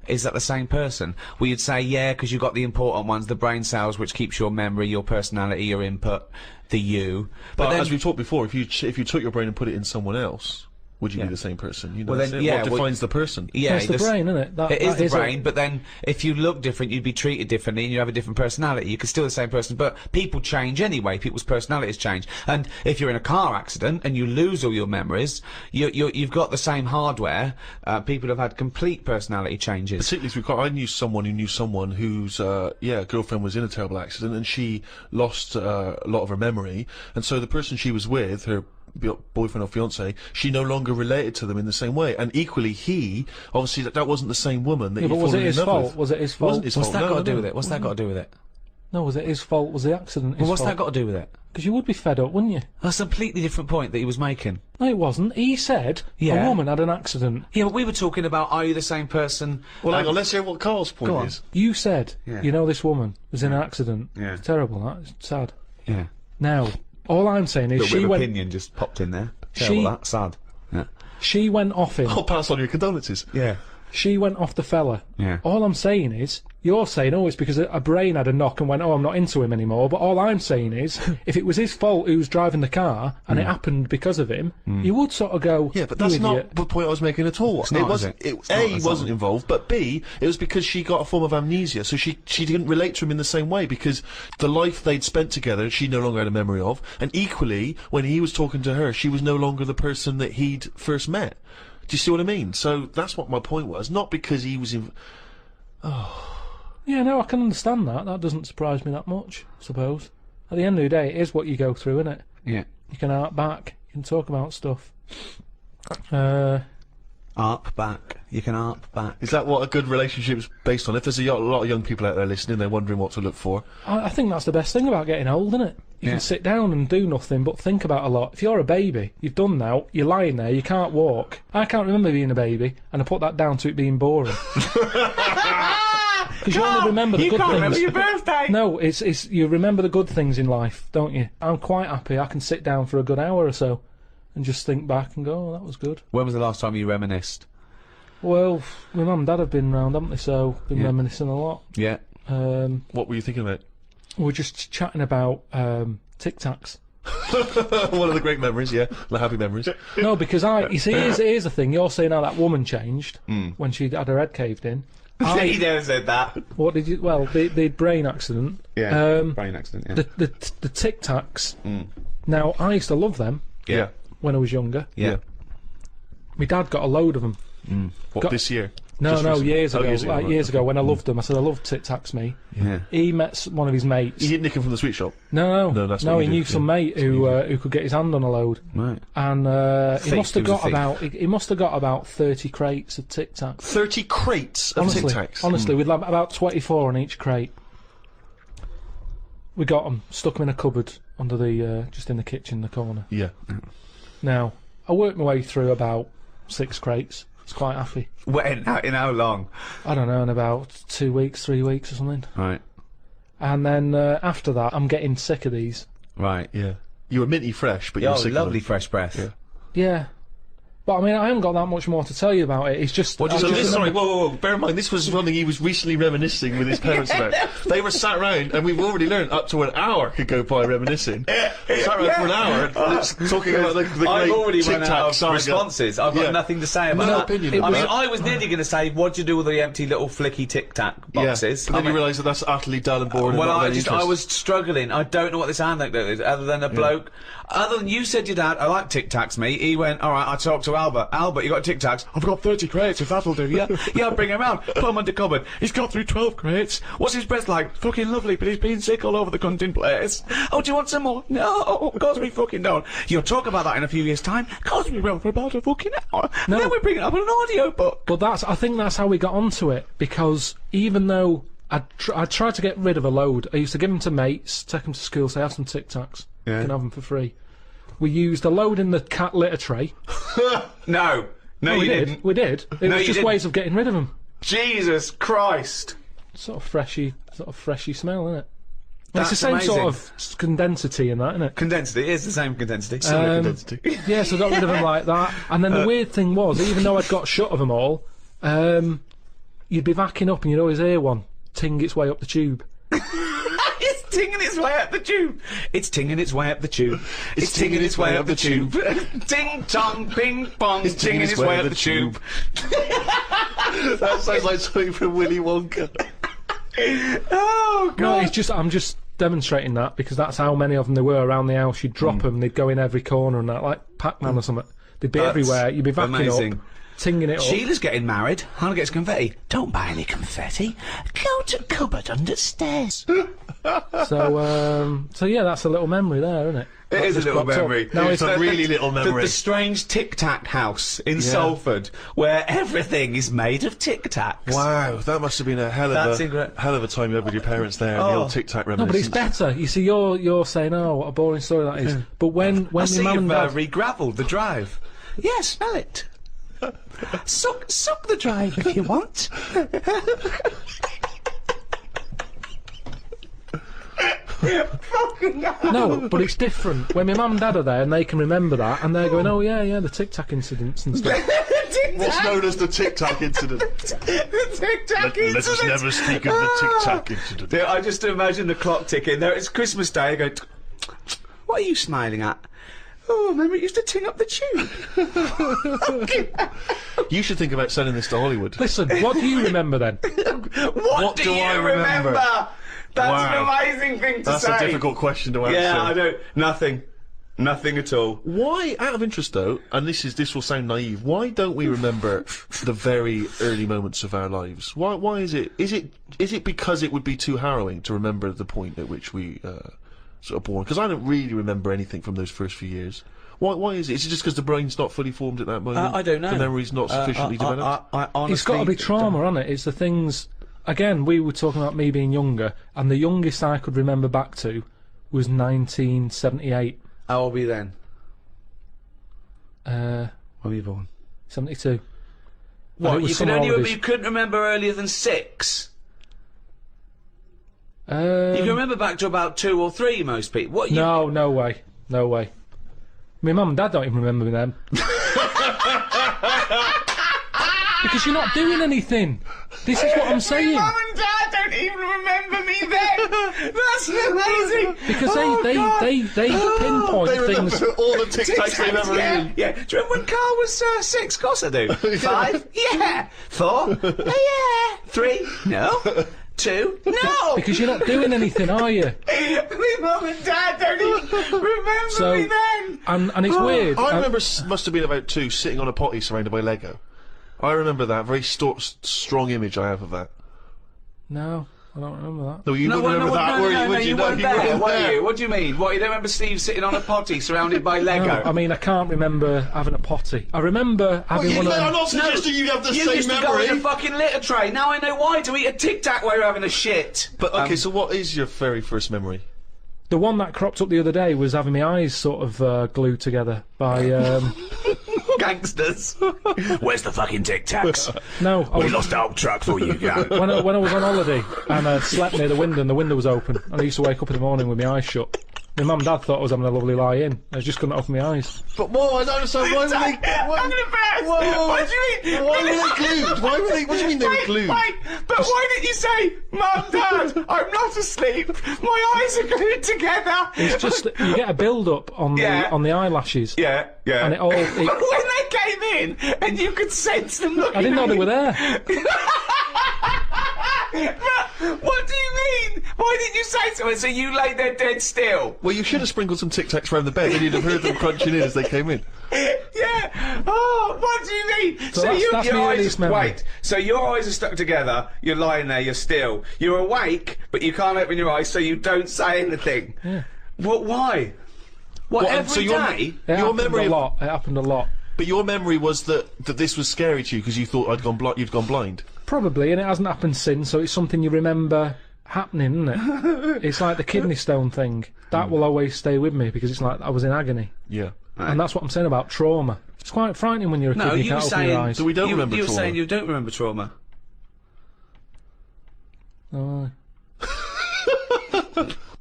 Speaker 4: Is that the same person? Well, you'd say, yeah, because you've got the important ones, the brain cells, which keeps your memory, your personality, your input, the you.
Speaker 1: But then, as we've talked before, if you took your brain and put it in someone else, would you be the same person? You know,
Speaker 4: well, then,
Speaker 1: what defines the person?
Speaker 2: Yeah, it's the brain, isn't it?
Speaker 4: It is the brain, but then if you look different, you'd be treated differently and you have a different personality. You could still be the same person, but people change anyway. People's personalities change. And if you're in a car accident and you lose all your memories, you've got the same hardware. People have had complete personality changes.
Speaker 1: Particularly through car. I knew someone who knew someone whose girlfriend was in a terrible accident and she lost a lot of her memory, and so the person she was with, her boyfriend or fiance, she no longer related to them in the same way, and equally he obviously that wasn't the same woman that
Speaker 2: but was it his fault? Was it his fault?
Speaker 1: Wasn't his fault.
Speaker 4: What's that got to do with it? What's that got to do with it?
Speaker 2: No, was it his fault? Was the accident his fault?
Speaker 4: Well, what's that got to do with it?
Speaker 2: Because you would be fed up, wouldn't you?
Speaker 4: That's a completely different point that he was making.
Speaker 2: No, it wasn't. He said a woman had an accident.
Speaker 4: Yeah, but we were talking about, are you the same person?
Speaker 1: Well, hang on, let's hear what Karl's point is.
Speaker 2: You said, you know, this woman was in an accident.
Speaker 3: Yeah.
Speaker 2: It's terrible, that. It's sad.
Speaker 4: Yeah.
Speaker 2: Now, all I'm saying is she went...
Speaker 4: opinion just popped in there. Terrible, that. Sad. Yeah.
Speaker 2: She went off him.
Speaker 1: I'll pass on your condolences.
Speaker 4: Yeah.
Speaker 2: She went off the fella.
Speaker 4: Yeah.
Speaker 2: All I'm saying is, you're saying, oh, it's because a brain had a knock and went, oh, I'm not into him anymore. But all I'm saying is, if it was his fault who was driving the car and it happened because of him, you would sort of go,
Speaker 1: yeah, but that's not the point I was making at all.
Speaker 4: It
Speaker 1: wasn't involved, but B, it was because she got a form of amnesia, so she didn't relate to him in the same way because the life they'd spent together, she no longer had a memory of, and equally, when he was talking to her, she was no longer the person that he'd first met. Do you see what I mean? So that's what my point was, not because he was in...
Speaker 2: Yeah, no, I can understand that. That doesn't surprise me that much, I suppose. At the end of the day, it is what you go through, isn't it?
Speaker 4: Yeah.
Speaker 2: You can hark back. You can talk about stuff.
Speaker 4: Arp back. You can arp back.
Speaker 1: Is that what a good relationship's based on? If there's a lot of young people out there listening, they're wondering what to look for.
Speaker 2: I think that's the best thing about getting old, isn't it? You can sit down and do nothing but think about a lot. If you're a baby, you've done now, you're lying there, you can't walk. I can't remember being a baby, and I put that down to it being boring. Because you only remember the good things.
Speaker 4: You can't remember your birthday!
Speaker 2: No, it's you remember the good things in life, don't you? I'm quite happy I can sit down for a good hour or so and just think back and go, oh, that was good.
Speaker 4: When was the last time you reminisced?
Speaker 2: Well, my mum and dad have been round, haven't they, so been reminiscing a lot.
Speaker 4: Yeah.
Speaker 1: What were you thinking about?
Speaker 2: We were just chatting about Tic Tacs.
Speaker 1: One of the great memories, yeah. The happy memories.
Speaker 2: No, because you see, here's the thing. You're saying how that woman changed when she had her head caved in.
Speaker 3: He never said that.
Speaker 2: What did you? Well, the brain accident.
Speaker 3: Yeah, brain accident, yeah.
Speaker 2: The Tic Tacs. Now, I used to love them.
Speaker 1: Yeah.
Speaker 2: When I was younger.
Speaker 1: Yeah.
Speaker 2: My dad got a load of them.
Speaker 1: What, this year?
Speaker 2: No,
Speaker 1: Just recently?
Speaker 2: years ago.
Speaker 1: Years ago,
Speaker 2: When I loved them. I said I loved Tic Tacs, me.
Speaker 3: Yeah.
Speaker 2: He met one of his mates.
Speaker 1: He didn't nick him from the sweet shop?
Speaker 2: No,
Speaker 1: that's what
Speaker 2: he
Speaker 1: you
Speaker 2: knew
Speaker 1: do,
Speaker 2: some mate who could get his hand on a load.
Speaker 3: Right.
Speaker 2: And he must have
Speaker 3: He was
Speaker 2: got
Speaker 3: a thief.
Speaker 2: he must have got about 30 crates of Tic Tacs.
Speaker 1: 30 crates of Tic Tacs?
Speaker 2: Honestly, we'd have about 24 on each crate. We got them, stuck them in a cupboard under the just in the kitchen in the corner.
Speaker 1: Yeah.
Speaker 2: Now, I worked my way through about 6 crates. I was quite happy.
Speaker 3: In how long?
Speaker 2: I don't know, in about 2 weeks, 3 weeks or something.
Speaker 3: Right.
Speaker 2: And then after that, I'm getting sick of these.
Speaker 3: Right.
Speaker 1: Yeah. You were minty fresh, but you were sick
Speaker 3: lovely
Speaker 1: of them.
Speaker 3: fresh breath.
Speaker 1: Yeah.
Speaker 2: Yeah. But I mean, I haven't got that much more to tell you about it. It's just.
Speaker 1: So this, sorry, whoa. Bear in mind, this was something he was recently reminiscing with his parents about. They were sat round, and we've already learned up to an hour could go by reminiscing. Sat round for an hour, talking about the great
Speaker 3: I've already
Speaker 1: Tic
Speaker 3: run
Speaker 1: Tac
Speaker 3: out of
Speaker 1: saga.
Speaker 3: responses. I've got nothing to say about
Speaker 1: No
Speaker 3: that.
Speaker 1: opinion.
Speaker 3: I mean, I was nearly going to say, what do you do with the empty little flicky Tic Tac boxes?
Speaker 1: Yeah, but then you realise that that's utterly dull and boring.
Speaker 3: Well,
Speaker 1: and not
Speaker 3: I was struggling. I don't know what this anecdote is, other than a bloke. Other than you said your dad, I like Tic Tacs, me. He went, all right, I talked to Albert. Albert, you got Tic Tacs? I've got 30 crates, if that'll do, yeah? Yeah, bring him round. Put him under cupboard. He's got through 12 crates. What's his breath like? Fucking lovely, but he's been sick all over the cunting place. Oh, do you want some more? No, of course we fucking don't. You'll talk about that in a few years' time. Of course we will, for about a fucking hour.
Speaker 2: No.
Speaker 3: And then we bring it up in an audio book.
Speaker 2: But I think that's how we got onto it, because even though I tried to get rid of a load, I used to give them to mates, take them to school, say, have some Tic Tacs. You can have them for free. We used a load in the cat litter tray.
Speaker 3: No, you didn't.
Speaker 2: We did. It was just ways of getting rid of them.
Speaker 3: Jesus Christ.
Speaker 2: Sort of freshy smell, isn't it?
Speaker 3: That's
Speaker 2: it's the same
Speaker 3: amazing.
Speaker 2: sort of condensity in that, isn't it?
Speaker 3: Condensity, it is the same condensity.
Speaker 2: Yeah, so I got rid of them like that. And then the weird thing was, even though I'd got shut of them all, you'd be backing up and you'd always hear one ting its way up the tube.
Speaker 3: It's tinging its way up the tube. It's tinging its way up the tube. It's tinging its way up the tube. Ting tong, ping pong. It's tinging its way up the tube.
Speaker 1: That sounds like something from Willy Wonka.
Speaker 3: Oh
Speaker 2: No,
Speaker 3: God.
Speaker 2: I'm just demonstrating that because that's how many of them there were around the house. You'd drop them, they'd go in every corner and that, like Pac-Man or something. They'd be everywhere. You'd be backing
Speaker 3: amazing.
Speaker 2: up, tinging it up.
Speaker 3: Sheila's getting married. Hannah gets confetti. Don't buy any confetti. Go to cupboard under stairs.
Speaker 2: So yeah, that's a little memory there, isn't it?
Speaker 3: It is a little memory.
Speaker 2: Now
Speaker 1: It's a really little memory.
Speaker 3: The strange Tic Tac house in Salford, where everything is made of Tic Tacs.
Speaker 1: Wow, that must have been a hell of a time you had with your parents there. The old Tic Tac
Speaker 2: No, but it's
Speaker 1: reminiscence.
Speaker 2: better. You see, you're saying, oh, what a boring story that is. But when
Speaker 3: I
Speaker 2: your
Speaker 3: see
Speaker 2: mum
Speaker 3: you've
Speaker 2: and dad,
Speaker 3: re-gravelled the drive. Yeah, smell it. Suck the drive if you want.
Speaker 2: no, but it's different. When my mum and dad are there and they can remember that, and they're going, oh yeah, the Tic Tac incidents and stuff.
Speaker 1: What's known as the Tic Tac incident.
Speaker 3: The Tic Tac incident.
Speaker 1: Let us never speak of the Tic Tac incident.
Speaker 3: Yeah, I just imagine the clock ticking. There, it's Christmas Day. I go, what are you smiling at? Oh, remember it used to ting up the tube.
Speaker 1: You should think about selling this to Hollywood.
Speaker 2: Listen, what do you remember then?
Speaker 3: What do
Speaker 1: I
Speaker 3: you
Speaker 1: remember?
Speaker 3: That's
Speaker 1: Wow.
Speaker 3: an amazing thing to
Speaker 1: That's
Speaker 3: say.
Speaker 1: a difficult question to answer.
Speaker 3: Yeah, I don't. Nothing at all.
Speaker 1: Why, out of interest though, and this will sound naive, why don't we remember the very early moments of our lives? Why is it? Is it because it would be too harrowing to remember the point at which we sort of born? Because I don't really remember anything from those first few years. Why is it? Is it just because the brain's not fully formed at that moment?
Speaker 3: I don't know.
Speaker 1: The memory's not sufficiently developed?
Speaker 3: I honestly,
Speaker 2: It's got to be trauma, hasn't it? It's the things. Again, we were talking about me being younger, and the youngest I could remember back to was 1978.
Speaker 3: How old were you then?
Speaker 2: When
Speaker 3: were you born?
Speaker 2: 72.
Speaker 3: What?
Speaker 2: You
Speaker 3: You couldn't remember earlier than 6. You can remember back to about 2 or 3. Most people. What?
Speaker 2: No way. My mum and dad don't even remember them. Because you're not doing anything. This is what I'm saying.
Speaker 3: Mum and Dad don't even remember amazing.
Speaker 2: Because they pinpoint
Speaker 1: They remember
Speaker 2: things.
Speaker 1: all the Tic Tacs they've ever eaten.
Speaker 3: Yeah. Do you remember when Karl was 6? Of course I do. 5? Yeah. 4? Yeah. 3? No. 2? No.
Speaker 2: Because you're not doing anything, are you?
Speaker 3: My mum and dad don't even remember
Speaker 2: So,
Speaker 3: me then.
Speaker 2: and it's weird.
Speaker 1: I remember must have been about 2 sitting on a potty surrounded by Lego. I remember that very strong image I have of that.
Speaker 2: No, I don't remember that.
Speaker 1: No, you wouldn't remember that, were you? Would you?
Speaker 3: weren't
Speaker 1: No, you
Speaker 3: there,
Speaker 1: weren't
Speaker 3: were
Speaker 1: there.
Speaker 3: you? What do you mean? What, you don't remember Steve sitting on a potty surrounded by Lego?
Speaker 2: No, I mean, I can't remember having a potty. I remember having one of them.
Speaker 1: I'm not suggesting you have the
Speaker 3: You
Speaker 1: same
Speaker 3: used to go
Speaker 1: memory.
Speaker 3: in a fucking litter tray. Now I know why, to eat a Tic Tac while you're having a shit.
Speaker 1: But okay, so what is your very first memory?
Speaker 2: The one that cropped up the other day was having my eyes sort of glued together by.
Speaker 3: Gangsters. Where's the fucking Tic Tacs?
Speaker 2: No, I was,
Speaker 3: lost our truck for you go.
Speaker 2: when I was on holiday and I slept near the window and the window was open and I used to wake up in the morning with my eyes shut. My mum and dad thought I was having a lovely lie in. I just couldn't open my eyes.
Speaker 1: But whoa, I don't understand. Why were they?
Speaker 3: I'm the best. What do you mean?
Speaker 1: Why were they glued? Why were they? What do you mean they were glued?
Speaker 3: But why didn't you say, Mum, Dad, I'm not asleep. My eyes are glued together.
Speaker 2: It's just that you get a build-up on the eyelashes.
Speaker 3: Yeah.
Speaker 2: And it all.
Speaker 3: But when they came in and you could sense them looking
Speaker 2: I didn't know
Speaker 3: at
Speaker 2: they
Speaker 3: you.
Speaker 2: were there.
Speaker 3: What do you mean? Why didn't you say so? So you lay there dead still?
Speaker 1: Well, you should have sprinkled some Tic Tacs around the bed, and you'd have heard them crunching in as they came in.
Speaker 3: Yeah. Oh, what do you mean?
Speaker 2: So that's
Speaker 3: your
Speaker 2: my
Speaker 3: eyes
Speaker 2: earliest memory.
Speaker 3: wait. So your eyes are stuck together. You're lying there. You're still. You're awake, but you can't open your eyes, so you don't say anything.
Speaker 2: Yeah.
Speaker 3: What? Why? What?
Speaker 1: What,
Speaker 3: Every
Speaker 1: so your-
Speaker 3: day?
Speaker 2: It happened
Speaker 1: memory
Speaker 2: a
Speaker 1: of-
Speaker 2: lot. It happened a lot.
Speaker 1: But your memory was that this was scary to you because you thought you'd gone blind.
Speaker 2: Probably, and it hasn't happened since, so it's something you remember happening, isn't it? It's like the kidney stone thing. That will always stay with me because it's like I was in agony.
Speaker 1: Yeah.
Speaker 2: And that's what I'm saying about trauma. It's quite frightening when you're a kid
Speaker 3: No,
Speaker 2: and you
Speaker 3: you
Speaker 2: can't
Speaker 3: were
Speaker 2: open your
Speaker 3: saying.
Speaker 2: eyes.
Speaker 1: So we don't remember
Speaker 3: You were
Speaker 1: trauma.
Speaker 3: saying you don't remember trauma.
Speaker 2: Oh.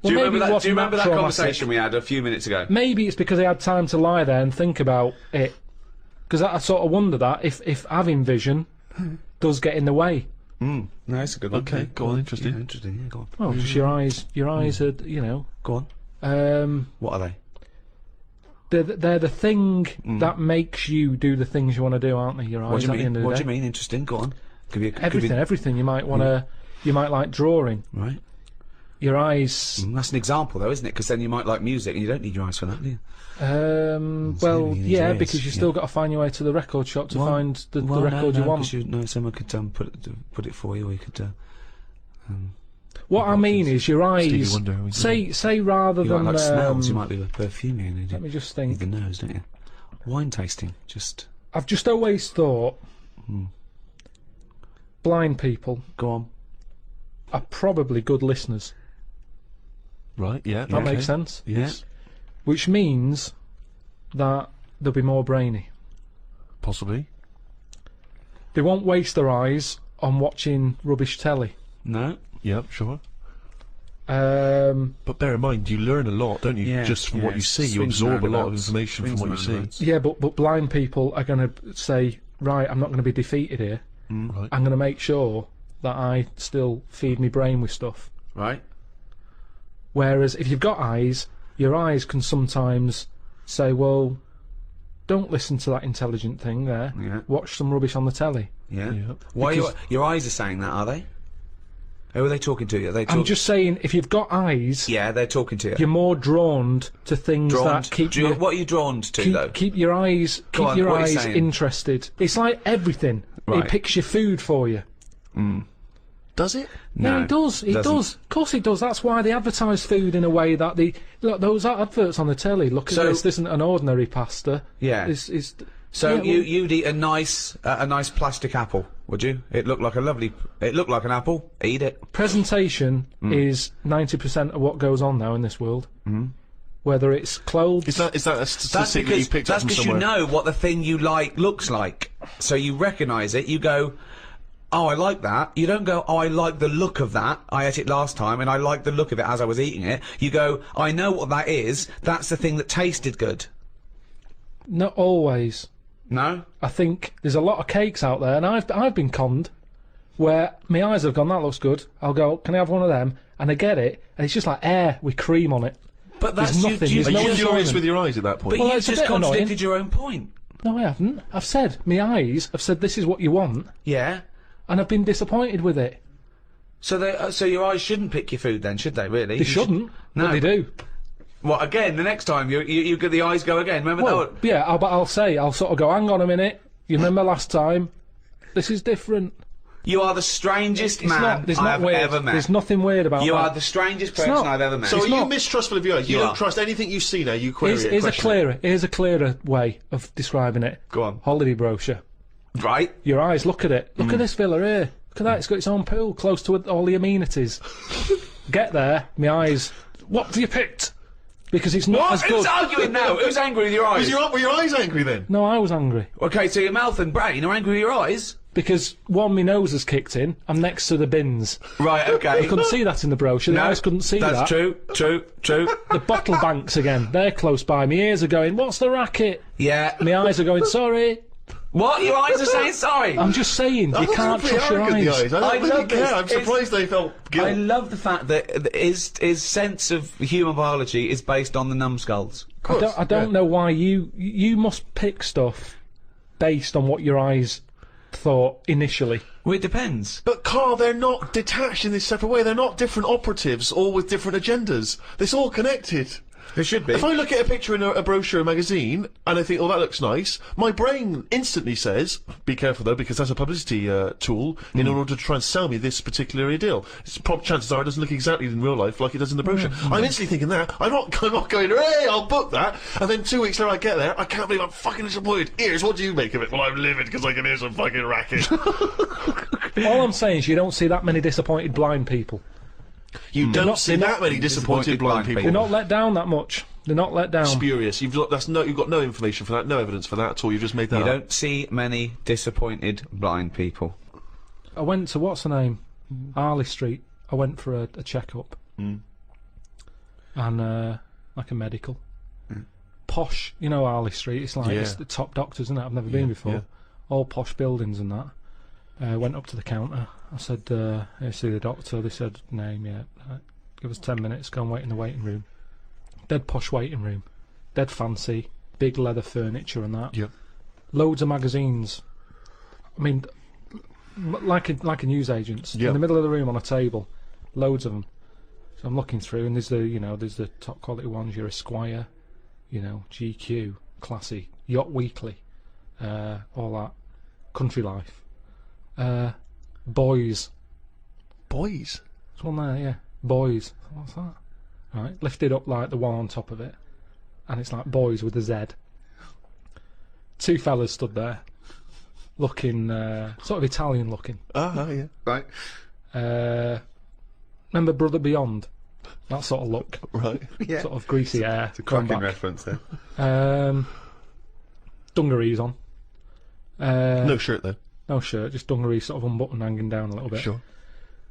Speaker 3: Do you remember that? Do
Speaker 2: wasn't
Speaker 3: you remember that
Speaker 2: traumatic.
Speaker 3: conversation we had a few minutes ago?
Speaker 2: Maybe it's because I had time to lie there and think about it. Because I sort of wonder that if having vision does get in the way.
Speaker 3: No, it's a good one.
Speaker 1: Okay, go on, interesting.
Speaker 3: Yeah, interesting. Yeah, go on.
Speaker 2: Well, just your eyes are, you know.
Speaker 3: Go on. What are they?
Speaker 2: They're the thing that makes you do the things you want to do, aren't they? Your eyes.
Speaker 3: What do you
Speaker 2: at the end
Speaker 3: mean?
Speaker 2: of the
Speaker 3: What do
Speaker 2: day.
Speaker 3: you mean? Interesting. Go on.
Speaker 2: Everything. You might want to. You might like drawing.
Speaker 3: Right.
Speaker 2: Your eyes.
Speaker 3: That's an example, though, isn't it? Because then you might like music, and you don't need your eyes for that, do you?
Speaker 2: Well,
Speaker 3: you need
Speaker 2: yeah,
Speaker 3: your ears,
Speaker 2: because you still got to find your way to the record shop to
Speaker 3: Well,
Speaker 2: find the
Speaker 3: well,
Speaker 2: record
Speaker 3: no,
Speaker 2: you want.
Speaker 3: 'cause someone could put it for you, or you could.
Speaker 2: What I mean is your
Speaker 1: Stevie
Speaker 2: eyes.
Speaker 1: Wonder, we
Speaker 2: Say rather
Speaker 3: You
Speaker 2: than.
Speaker 3: like smells. You might be a perfume. You
Speaker 2: Let me just
Speaker 3: need
Speaker 2: think.
Speaker 3: the nose, don't you? Wine tasting, just
Speaker 2: I've just always thought blind people
Speaker 3: go on.
Speaker 2: are probably good listeners.
Speaker 1: Right, yeah.
Speaker 2: That makes sense.
Speaker 1: Yes.
Speaker 2: Which means that they'll be more brainy.
Speaker 1: Possibly.
Speaker 2: They won't waste their eyes on watching rubbish telly.
Speaker 3: No.
Speaker 1: Yep, sure.
Speaker 2: Um,
Speaker 1: But bear in mind, you learn a lot, don't you?
Speaker 3: Yeah,
Speaker 1: Just from what you see, you
Speaker 3: Swings
Speaker 1: absorb a
Speaker 3: and
Speaker 1: lot of
Speaker 3: roundabouts.
Speaker 1: information from what you
Speaker 3: Swings
Speaker 1: see.
Speaker 3: and roundabouts.
Speaker 2: yeah, but blind people are going to say, right, I'm not going to be defeated here.
Speaker 1: Right.
Speaker 2: I'm going to make sure that I still feed my brain with stuff.
Speaker 3: Right.
Speaker 2: Whereas if you've got eyes, your eyes can sometimes say, well, don't listen to that intelligent thing there.
Speaker 3: Yeah.
Speaker 2: Watch some rubbish on the telly.
Speaker 3: Yeah.
Speaker 1: Yeah.
Speaker 3: Why
Speaker 2: Because-
Speaker 3: your eyes are saying that? Are they? Who are they talking to? Are they?
Speaker 2: I'm just saying, if you've got eyes,
Speaker 3: Yeah, they're talking to you.
Speaker 2: you're more drawn to things
Speaker 3: Drawn.
Speaker 2: that keep
Speaker 3: Do you-
Speaker 2: you.
Speaker 3: what are you drawn to though?
Speaker 2: Keep your eyes,
Speaker 3: Go
Speaker 2: keep
Speaker 3: on,
Speaker 2: your
Speaker 3: what are you
Speaker 2: eyes
Speaker 3: saying?
Speaker 2: interested. It's like everything.
Speaker 3: Right.
Speaker 2: It picks your food for you.
Speaker 1: Does it?
Speaker 2: Yeah,
Speaker 3: No,
Speaker 2: it does. It
Speaker 3: doesn't.
Speaker 2: does. Of course, it does. That's why they advertise food in a way that look those adverts on the telly. Look at
Speaker 3: So-
Speaker 2: this. This isn't an ordinary pasta.
Speaker 3: Yeah.
Speaker 2: It's
Speaker 3: So
Speaker 2: yeah,
Speaker 3: you'd eat a nice plastic apple, would you? It looked like an apple. Eat it.
Speaker 2: presentation is 90% of what goes on now in this world. Whether it's clothes.
Speaker 1: Is that a
Speaker 3: That's
Speaker 1: statistic that you
Speaker 3: because
Speaker 1: picked up from
Speaker 3: you
Speaker 1: somewhere?
Speaker 3: know what the thing you like looks like, so you recognise it. You go, oh, I like that. You don't go, oh, I like the look of that. I ate it last time, and I like the look of it as I was eating it. You go, I know what that is. That's the thing that tasted good.
Speaker 2: Not always.
Speaker 3: No.
Speaker 2: I think there's a lot of cakes out there, and I've been conned. where my eyes have gone, that looks good. I'll go, can I have one of them? And I get it, and it's just like air with cream on it.
Speaker 4: But that's
Speaker 2: There's nothing.
Speaker 4: you,
Speaker 2: There's
Speaker 1: Are
Speaker 2: no
Speaker 1: you furious
Speaker 2: enjoyment.
Speaker 1: with your eyes at that point?
Speaker 4: but
Speaker 2: Well,
Speaker 4: you
Speaker 2: it's a
Speaker 4: just
Speaker 2: bit annoying.
Speaker 4: contradicted your own point.
Speaker 2: No, I haven't. I've said, my eyes have said this is what you want,
Speaker 4: Yeah.
Speaker 2: and I've been disappointed with it.
Speaker 4: So your eyes shouldn't pick your food then, should they? Really?
Speaker 2: They shouldn't, but they do.
Speaker 4: Well, again, the next time you get the eyes go again. Remember
Speaker 2: Well,
Speaker 4: that?
Speaker 2: yeah, I'll sort of go, hang on a minute, you remember last time? This is different.
Speaker 4: You are the strangest
Speaker 2: It's
Speaker 4: man
Speaker 2: not, it's
Speaker 4: I
Speaker 2: not
Speaker 4: have
Speaker 2: weird.
Speaker 4: ever met.
Speaker 2: There's nothing weird about
Speaker 4: You
Speaker 2: that.
Speaker 4: are the strangest person
Speaker 2: not.
Speaker 4: I've ever met.
Speaker 1: So are you
Speaker 2: not.
Speaker 1: mistrustful of your eyes? You
Speaker 4: You
Speaker 1: don't
Speaker 4: are.
Speaker 1: trust anything you see now, you query it,
Speaker 2: Here's a clearer way of describing it.
Speaker 4: Go on.
Speaker 2: Holiday brochure.
Speaker 4: Right?
Speaker 2: Your eyes, look at it. Look at this villa here. Look at that, it's got its own pool, close to all the amenities. Get there, my eyes, what have you picked? Because it's not as
Speaker 4: Who's
Speaker 2: good.
Speaker 4: arguing now? Who's angry with your eyes?
Speaker 1: Were your eyes angry then?
Speaker 2: No, I was angry.
Speaker 4: Okay, so your mouth and brain are angry with your eyes?
Speaker 2: Because, one, my nose has kicked in, I'm next to the bins.
Speaker 4: Right, okay.
Speaker 2: I couldn't see that in the brochure, the eyes couldn't see that.
Speaker 4: That's true.
Speaker 2: The bottle banks again, they're close by. My ears are going, what's the racket?
Speaker 4: Yeah.
Speaker 2: My eyes are going, sorry.
Speaker 4: What? Your eyes are saying sorry?
Speaker 2: I'm just saying, you can't trust your eyes.
Speaker 1: I
Speaker 4: I
Speaker 1: don't really
Speaker 4: love this.
Speaker 1: care. I'm surprised they felt guilt.
Speaker 4: I love the fact that his sense of human biology is based on the numbskulls.
Speaker 2: I don't know why you must pick stuff based on what your eyes thought initially.
Speaker 4: Well, it depends.
Speaker 1: But Karl, they're not detached in this separate way. They're not different operatives, all with different agendas. It's all connected.
Speaker 4: There should be.
Speaker 1: If I look at a picture in a brochure or magazine and I think, oh, that looks nice, my brain instantly says, be careful though, because that's a publicity tool in order to try and sell me this particular deal. Chances are it doesn't look exactly in real life like it does in the brochure. I'm instantly thinking that. I'm not going, hey, I'll book that. And then 2 weeks later I get there, I can't believe I'm fucking disappointed. Ears, what do you make of it? Well, I'm livid because I can hear some fucking racket.
Speaker 2: All I'm saying is you don't see that many disappointed blind people.
Speaker 1: You don't see that many disappointed blind people.
Speaker 2: They're not let down that much. They're not let down.
Speaker 1: Spurious. You've got no information for that, no evidence for that at all. You've just made that
Speaker 4: You
Speaker 1: up.
Speaker 4: don't see many disappointed blind people.
Speaker 2: I went to, what's the name? Harley Street. I went for a checkup. And, like a medical. Posh, you know Harley Street, it's like, it's the top doctors, isn't it? I've never been before.
Speaker 1: yeah.
Speaker 2: All posh buildings and that. Went up to the counter. I said, here, see the doctor. They said, name, yeah. Give us 10 minutes, go and wait in the waiting room. Dead posh waiting room. Dead fancy. Big leather furniture and that.
Speaker 1: Yep.
Speaker 2: Loads of magazines. I mean, like a newsagent's.
Speaker 1: Yep.
Speaker 2: In the middle of the room on a table. Loads of them. So I'm looking through, and there's the top quality ones. Your Esquire, GQ, Classy, Yacht Weekly, all that. Country Life. Boys.
Speaker 1: Boys.
Speaker 2: There's one there, yeah. Boys. What's that? Right, lifted up like the one on top of it, and it's like Boys with a Z. 2 fellas stood there, looking sort of Italian looking.
Speaker 1: Yeah.
Speaker 3: Right.
Speaker 2: Remember Brother Beyond? That sort of look,
Speaker 1: Right.
Speaker 3: Yeah.
Speaker 2: sort of greasy hair.
Speaker 3: It's a cracking reference there.
Speaker 2: Dungarees on.
Speaker 1: No shirt though.
Speaker 2: No shirt, just dungarees sort of unbuttoned, hanging down a little bit.
Speaker 1: Sure.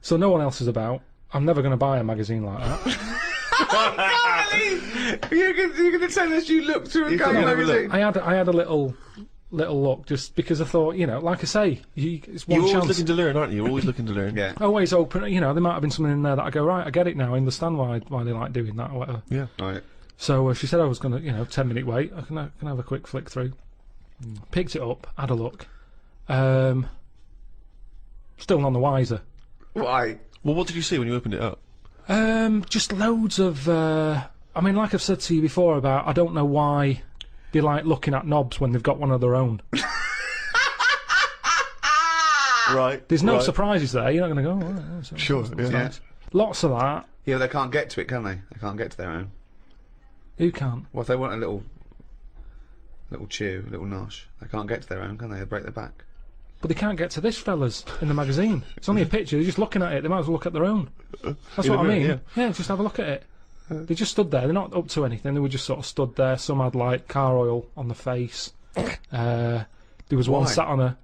Speaker 2: So no one else is about. I'm never going to buy a magazine like that.
Speaker 3: You're going to tell us you looked through a
Speaker 1: You
Speaker 3: gang
Speaker 1: couldn't have a
Speaker 3: magazine?
Speaker 2: I had a little look, just because I thought, like I say, it's one
Speaker 1: You're
Speaker 2: chance.
Speaker 1: always looking to learn, aren't you? You're always looking to learn.
Speaker 3: Yeah.
Speaker 2: Always open, there might have been something in there that I go, right, I get it now, I understand why they like doing that or whatever.
Speaker 1: Yeah.
Speaker 3: Right.
Speaker 2: So she said I was going to, 10-minute wait, I can have a quick flick through. Picked it up, had a look. Still none the wiser.
Speaker 3: Why?
Speaker 1: Well, what did you see when you opened it up?
Speaker 2: Just loads of, like I've said to you before about, I don't know why they like looking at knobs when they've got one of their own.
Speaker 1: Right.
Speaker 2: There's no
Speaker 1: right.
Speaker 2: surprises there, you're not going to go, oh, yeah,
Speaker 1: Sure, yeah.
Speaker 3: Yeah.
Speaker 2: Lots of that.
Speaker 3: Yeah, they can't get to it, can they? They can't get to their own.
Speaker 2: Who can't?
Speaker 3: Well, if they want a little chew, a little nosh, they can't get to their own, can they? They break their back.
Speaker 2: But they can't get to this, fellas, in the magazine. It's only a picture, they're just looking at it, they might as well look at their own. That's
Speaker 1: In
Speaker 2: what
Speaker 1: a
Speaker 2: I mean.
Speaker 1: minute,
Speaker 2: Yeah, just have a look at it. They just stood there, they're not up to anything, they were just sort of stood there. Some had, like, car oil on the face. There was one
Speaker 3: Why?
Speaker 2: sat on a,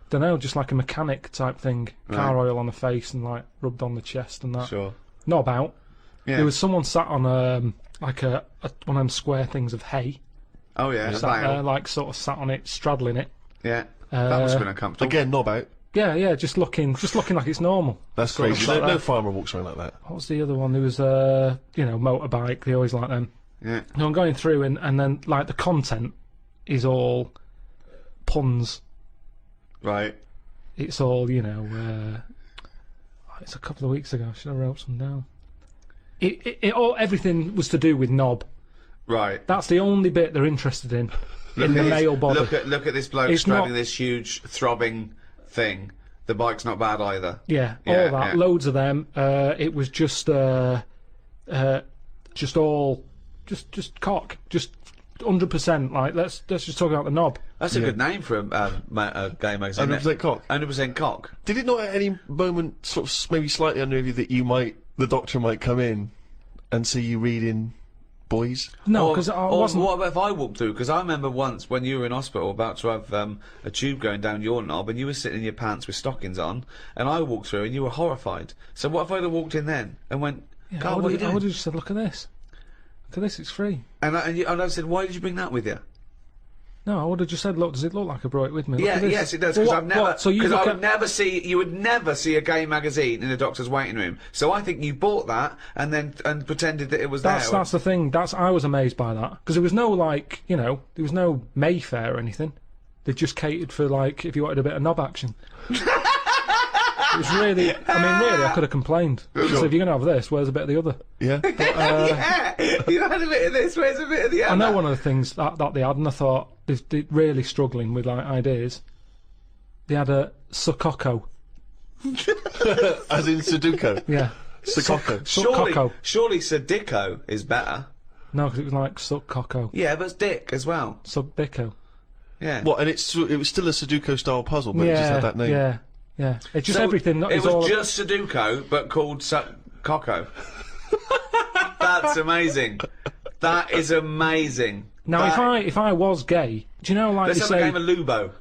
Speaker 2: dunno, just like a mechanic type thing. Car oil on the face and, like, rubbed on the chest and that.
Speaker 3: Sure.
Speaker 2: Not about.
Speaker 3: Yeah.
Speaker 2: There was someone sat on, like one of them square things of hay.
Speaker 3: Oh yeah.
Speaker 2: Sat there, like, sort of sat on it, straddling it.
Speaker 3: Yeah. That must have been uncomfortable.
Speaker 1: Again, knob out.
Speaker 2: Yeah, just looking like it's normal.
Speaker 1: That's
Speaker 2: Got
Speaker 1: crazy.
Speaker 2: shot
Speaker 1: No
Speaker 2: there.
Speaker 1: farmer walks around like that.
Speaker 2: What was the other one? There was motorbike. They always like them.
Speaker 3: Yeah.
Speaker 2: No, I'm going through and then like the content is all puns.
Speaker 3: Right.
Speaker 2: It's all it's a couple of weeks ago. Should I wrote some down? Everything was to do with knob.
Speaker 3: Right.
Speaker 2: That's the only bit they're interested in the male body.
Speaker 3: Look at this bloke
Speaker 2: It's
Speaker 3: straddling
Speaker 2: not-
Speaker 3: this huge throbbing thing. The bike's not bad either.
Speaker 2: Yeah,
Speaker 3: Yeah,
Speaker 2: all that,
Speaker 3: yeah.
Speaker 2: loads of them. It was just cock, just 100%. Like let's just talk about the knob.
Speaker 3: That's a good name for a gay magazine.
Speaker 1: 100% cock.
Speaker 3: 100% cock.
Speaker 1: Did it not at any moment sort of maybe slightly unnerve you that the doctor might come in and see you reading boys?
Speaker 2: No, because I wasn't.
Speaker 3: What about if I walked through? Because I remember once when you were in hospital about to have a tube going down your knob and you were sitting in your pants with stockings on and I walked through and you were horrified. So what if I'd have walked in then and went, Karl, what are you
Speaker 2: I
Speaker 3: doing?
Speaker 2: would have just said, look at this. Look at this, it's free.
Speaker 3: And I said, why did you bring that with you?
Speaker 2: No, I would have just said, look, does it look like I brought it with me? Look
Speaker 3: Yeah,
Speaker 2: at this.
Speaker 3: yes, it does.
Speaker 2: Well,
Speaker 3: Because I've never.
Speaker 2: what? So you
Speaker 3: Because
Speaker 2: look
Speaker 3: I would
Speaker 2: at-
Speaker 3: never see. You would never see a gay magazine in a doctor's waiting room. So I think you bought that and pretended that it was there.
Speaker 2: That's the thing. I was amazed by that because there was no there was no Mayfair or anything. They just catered for if you wanted a bit of knob action. It was really. I mean, really, I could have complained. So if you're gonna have this, where's a bit of the other?
Speaker 1: Yeah.
Speaker 3: Yeah, you had a bit of this. Where's a bit of the other?
Speaker 2: I know one of the things that they had, and I thought they're really struggling with ideas. They had a Sukoko.
Speaker 1: As in Sudoku.
Speaker 2: Yeah.
Speaker 1: Sukoko.
Speaker 2: Sukoko.
Speaker 3: Surely Sadico is better.
Speaker 2: No, because it was like Sukoko.
Speaker 3: Yeah, but it's Dick as well.
Speaker 2: Subbiko.
Speaker 3: Yeah.
Speaker 1: What? And it was still a Sudoku style puzzle, but it just had that name.
Speaker 2: Yeah. It's just
Speaker 3: So
Speaker 2: everything.
Speaker 3: It was just Sudoku, but called Coco. That's amazing. That is amazing.
Speaker 2: Now,
Speaker 3: That-
Speaker 2: if I was gay, do you know, like
Speaker 3: Let's
Speaker 2: they
Speaker 3: have
Speaker 2: say,
Speaker 3: a game of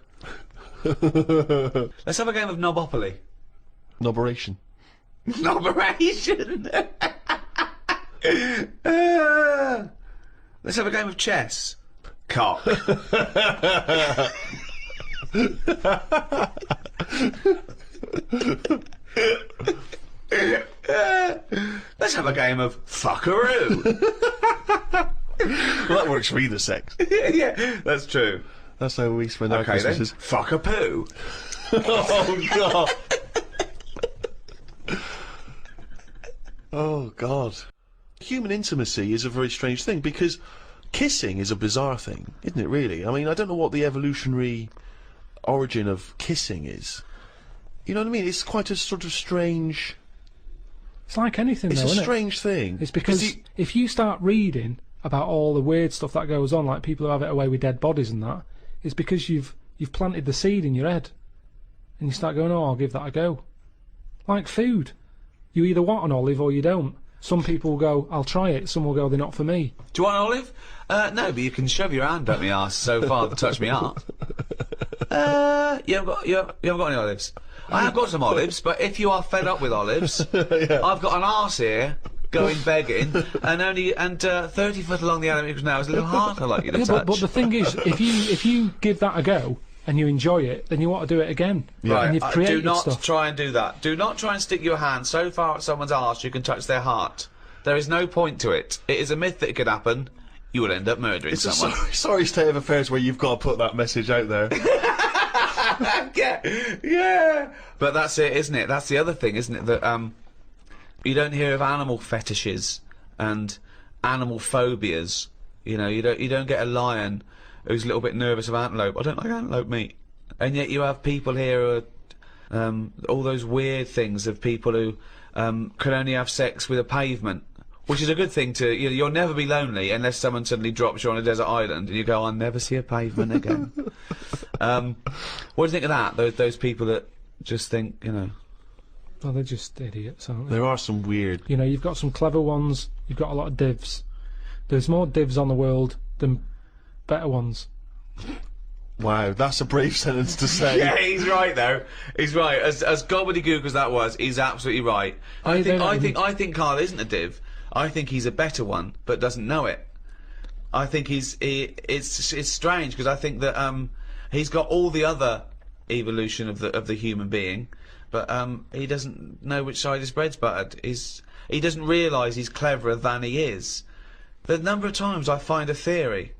Speaker 3: Lubo. Let's have a game of Knobopoly.
Speaker 1: Noberation.
Speaker 3: Noberation. Let's have a game of chess. Cock. Let's have a game of fuckaroo.
Speaker 1: Well, that works for either sex.
Speaker 3: Yeah, that's true.
Speaker 1: That's how we spend our
Speaker 3: Okay then,
Speaker 1: Christmases.
Speaker 3: fuck a poo.
Speaker 1: Oh god. Oh god. Human intimacy is a very strange thing because kissing is a bizarre thing, isn't it really? I mean, I don't know what the evolutionary origin of kissing is. You know what I mean? It's quite a sort of strange...
Speaker 2: it's like anything,
Speaker 1: It's
Speaker 2: though,
Speaker 1: a
Speaker 2: isn't
Speaker 1: strange thing.
Speaker 2: it? It's because if you start reading about all the weird stuff that goes on, like people who have it away with dead bodies and that, it's because you've planted the seed in your head, and you start going, oh, I'll give that a go. Like food, you either want an olive or you don't. Some people will go, I'll try it. Some will go, they're not for me.
Speaker 3: Do you want an olive? No, but you can shove your hand up my arse so far to touch me up. You haven't got any olives. I have got some olives, but if you are fed up with olives, I've got an arse here going begging, and 30 foot along the animatrix now is a little hard I'd like you to
Speaker 2: Yeah,
Speaker 3: touch.
Speaker 2: but the thing is, if you give that a go and you enjoy it, then you want to do it again.
Speaker 3: Right,
Speaker 2: And you've created
Speaker 3: do not
Speaker 2: stuff.
Speaker 3: try and do that. Do not try and stick your hand so far at someone's arse you can touch their heart. There is no point to it. It is a myth that it could happen. You will end up murdering
Speaker 1: It's a
Speaker 3: someone.
Speaker 1: sorry state of affairs where you've got to put that message out there.
Speaker 3: yeah. But that's it, isn't it? That's the other thing, isn't it? That you don't hear of animal fetishes and animal phobias. You know, you don't get a lion who's a little bit nervous of antelope. I don't like antelope meat. And yet you have people here who are all those weird things of people who can only have sex with a pavement. Which is a good thing to, you'll never be lonely unless someone suddenly drops you on a desert island and you go, I'll never see a pavement again. What do you think of that? Those people that just think,
Speaker 2: Well, they're just idiots, aren't they?
Speaker 1: There are some weird...
Speaker 2: You know, you've got some clever ones, you've got a lot of divs. There's more divs on the world than better ones.
Speaker 1: Wow, that's a brave sentence to say.
Speaker 3: Yeah, he's right though. He's right. As gobbledygook as that was, he's absolutely right. I think Karl isn't a div. I think he's a better one, but doesn't know it. I think it's strange because I think that he's got all the other
Speaker 4: evolution of the human being, but he doesn't know which side his bread's buttered. He doesn't realise he's cleverer than he is. The number of times I find a theory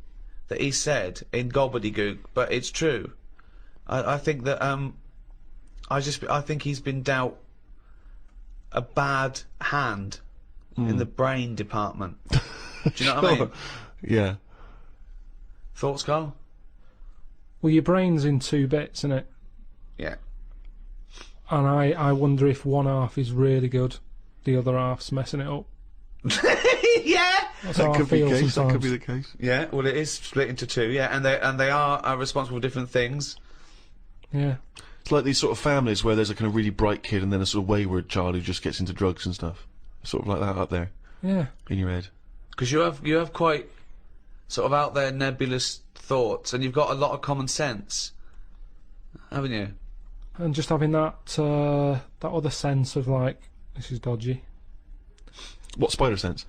Speaker 4: that he said in gobbledygook, but it's true. I think that I think he's been dealt a bad hand in the brain department. Do you know what I mean?
Speaker 1: Yeah.
Speaker 4: Thoughts, Karl?
Speaker 2: Well, your brain's in 2 bits, isn't it?
Speaker 4: Yeah.
Speaker 2: And I wonder if one half is really good, the other half's messing it up.
Speaker 4: Yeah.
Speaker 2: That's how I feel sometimes.
Speaker 1: That could be the case.
Speaker 4: Yeah. Well, it is split into 2. Yeah, and they are responsible for different things.
Speaker 2: Yeah.
Speaker 1: It's like these sort of families where there's a kind of really bright kid and then a sort of wayward child who just gets into drugs and stuff. Sort of like that up there
Speaker 2: Yeah.
Speaker 1: in your head.
Speaker 4: Because you have quite sort of out there nebulous thoughts, and you've got a lot of common sense, haven't you?
Speaker 2: And just having that other sense of like, this is dodgy.
Speaker 1: What spider sense?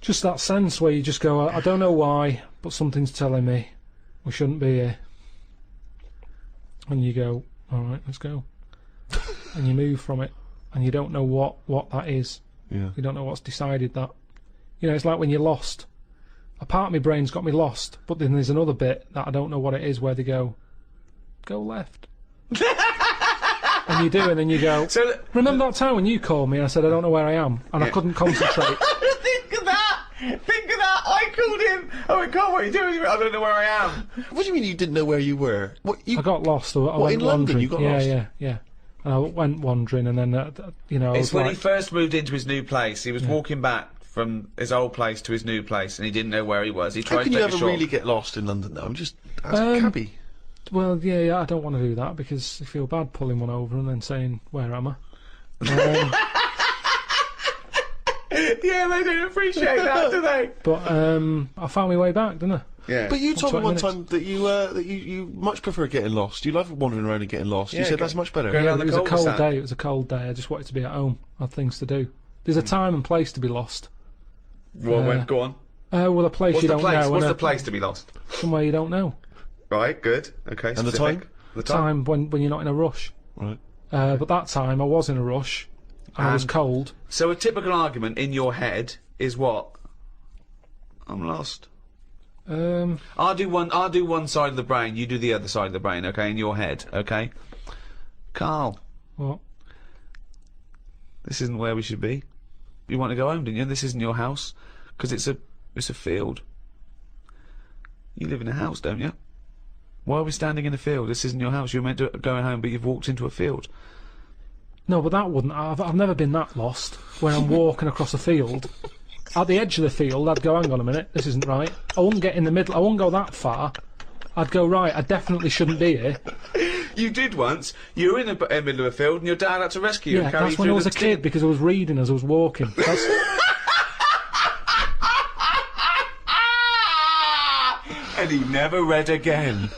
Speaker 2: Just that sense where you just go, I don't know why, but something's telling me we shouldn't be here. And you go, all right, let's go. And you move from it, and you don't know what that is.
Speaker 1: Yeah.
Speaker 2: You don't know what's decided that. You know, it's like when you're lost. A part of my brain's got me lost, but then there's another bit that I don't know what it is, where they go left. And you do, and then you go, remember that time when you called me and I said I don't know where I am, and I couldn't concentrate.
Speaker 4: Think of that! I called him. I went, Karl, what are you doing? I don't know where I am.
Speaker 1: What do you mean you didn't know where you were? What,
Speaker 2: I got lost. I
Speaker 1: What,
Speaker 2: went
Speaker 1: in London
Speaker 2: wandering.
Speaker 1: you got
Speaker 2: yeah,
Speaker 1: lost?
Speaker 2: Yeah. And I went wandering, and then you know, I
Speaker 4: It's
Speaker 2: was
Speaker 4: when
Speaker 2: like,
Speaker 4: he first moved into his new place. He was walking back from his old place to his new place, and he didn't know where he was. He
Speaker 1: How
Speaker 4: tried
Speaker 1: can
Speaker 4: to
Speaker 1: you
Speaker 4: take a
Speaker 1: ever
Speaker 4: short.
Speaker 1: really get lost in London though? I'm just as a cabbie.
Speaker 2: well, yeah, I don't want to do that because I feel bad pulling one over and then saying, where am I?
Speaker 4: Yeah, they don't appreciate that, do they?
Speaker 2: But I found my way back, didn't I?
Speaker 4: Yeah.
Speaker 1: But you told me
Speaker 2: 20
Speaker 1: one
Speaker 2: minutes.
Speaker 1: time that you much prefer getting lost. You love wandering around and getting lost.
Speaker 4: Yeah,
Speaker 1: you said
Speaker 4: go-
Speaker 1: that's much better.
Speaker 4: go
Speaker 2: Yeah,
Speaker 4: around
Speaker 2: it
Speaker 4: the
Speaker 2: was a cold
Speaker 4: cul-de-sac.
Speaker 2: day. It was a cold day. I just wanted to be at home. I had things to do. There's a time and place to be lost.
Speaker 4: Well, go on.
Speaker 2: Well, a place
Speaker 4: What's
Speaker 2: you
Speaker 4: the
Speaker 2: don't
Speaker 4: place?
Speaker 2: know.
Speaker 4: What's
Speaker 2: and
Speaker 4: the place to be lost?
Speaker 2: Somewhere you don't know.
Speaker 4: Right, good. Okay,
Speaker 1: And the
Speaker 4: specific.
Speaker 1: time?
Speaker 4: The time.
Speaker 2: Time when you're not in a rush.
Speaker 1: Right.
Speaker 2: But that time I was in a rush. And I was
Speaker 4: And-
Speaker 2: cold.
Speaker 4: So a typical argument in your head is what? I'm lost. I'll do one side of the brain, you do the other side of the brain, okay, in your head, okay? Karl,
Speaker 2: What?
Speaker 4: this isn't where we should be. You want to go home, didn't you? This isn't your house, because it's a field. You live in a house, don't you? Why are we standing in a field? This isn't your house. You're meant to go home, but you've walked into a field.
Speaker 2: No, but that wouldn't. I've never been that lost. When I'm walking across a field, at the edge of the field, I'd go, hang on a minute, this isn't right. I wouldn't get in the middle. I wouldn't go that far. I'd go, right, I definitely shouldn't be here.
Speaker 4: You did once. You were in the middle of a field, and your dad had to rescue you
Speaker 2: Yeah,
Speaker 4: and carry you
Speaker 2: that's when I
Speaker 4: through
Speaker 2: was
Speaker 4: the
Speaker 2: a kid because I was reading as I was walking. That's,
Speaker 4: And he never read again.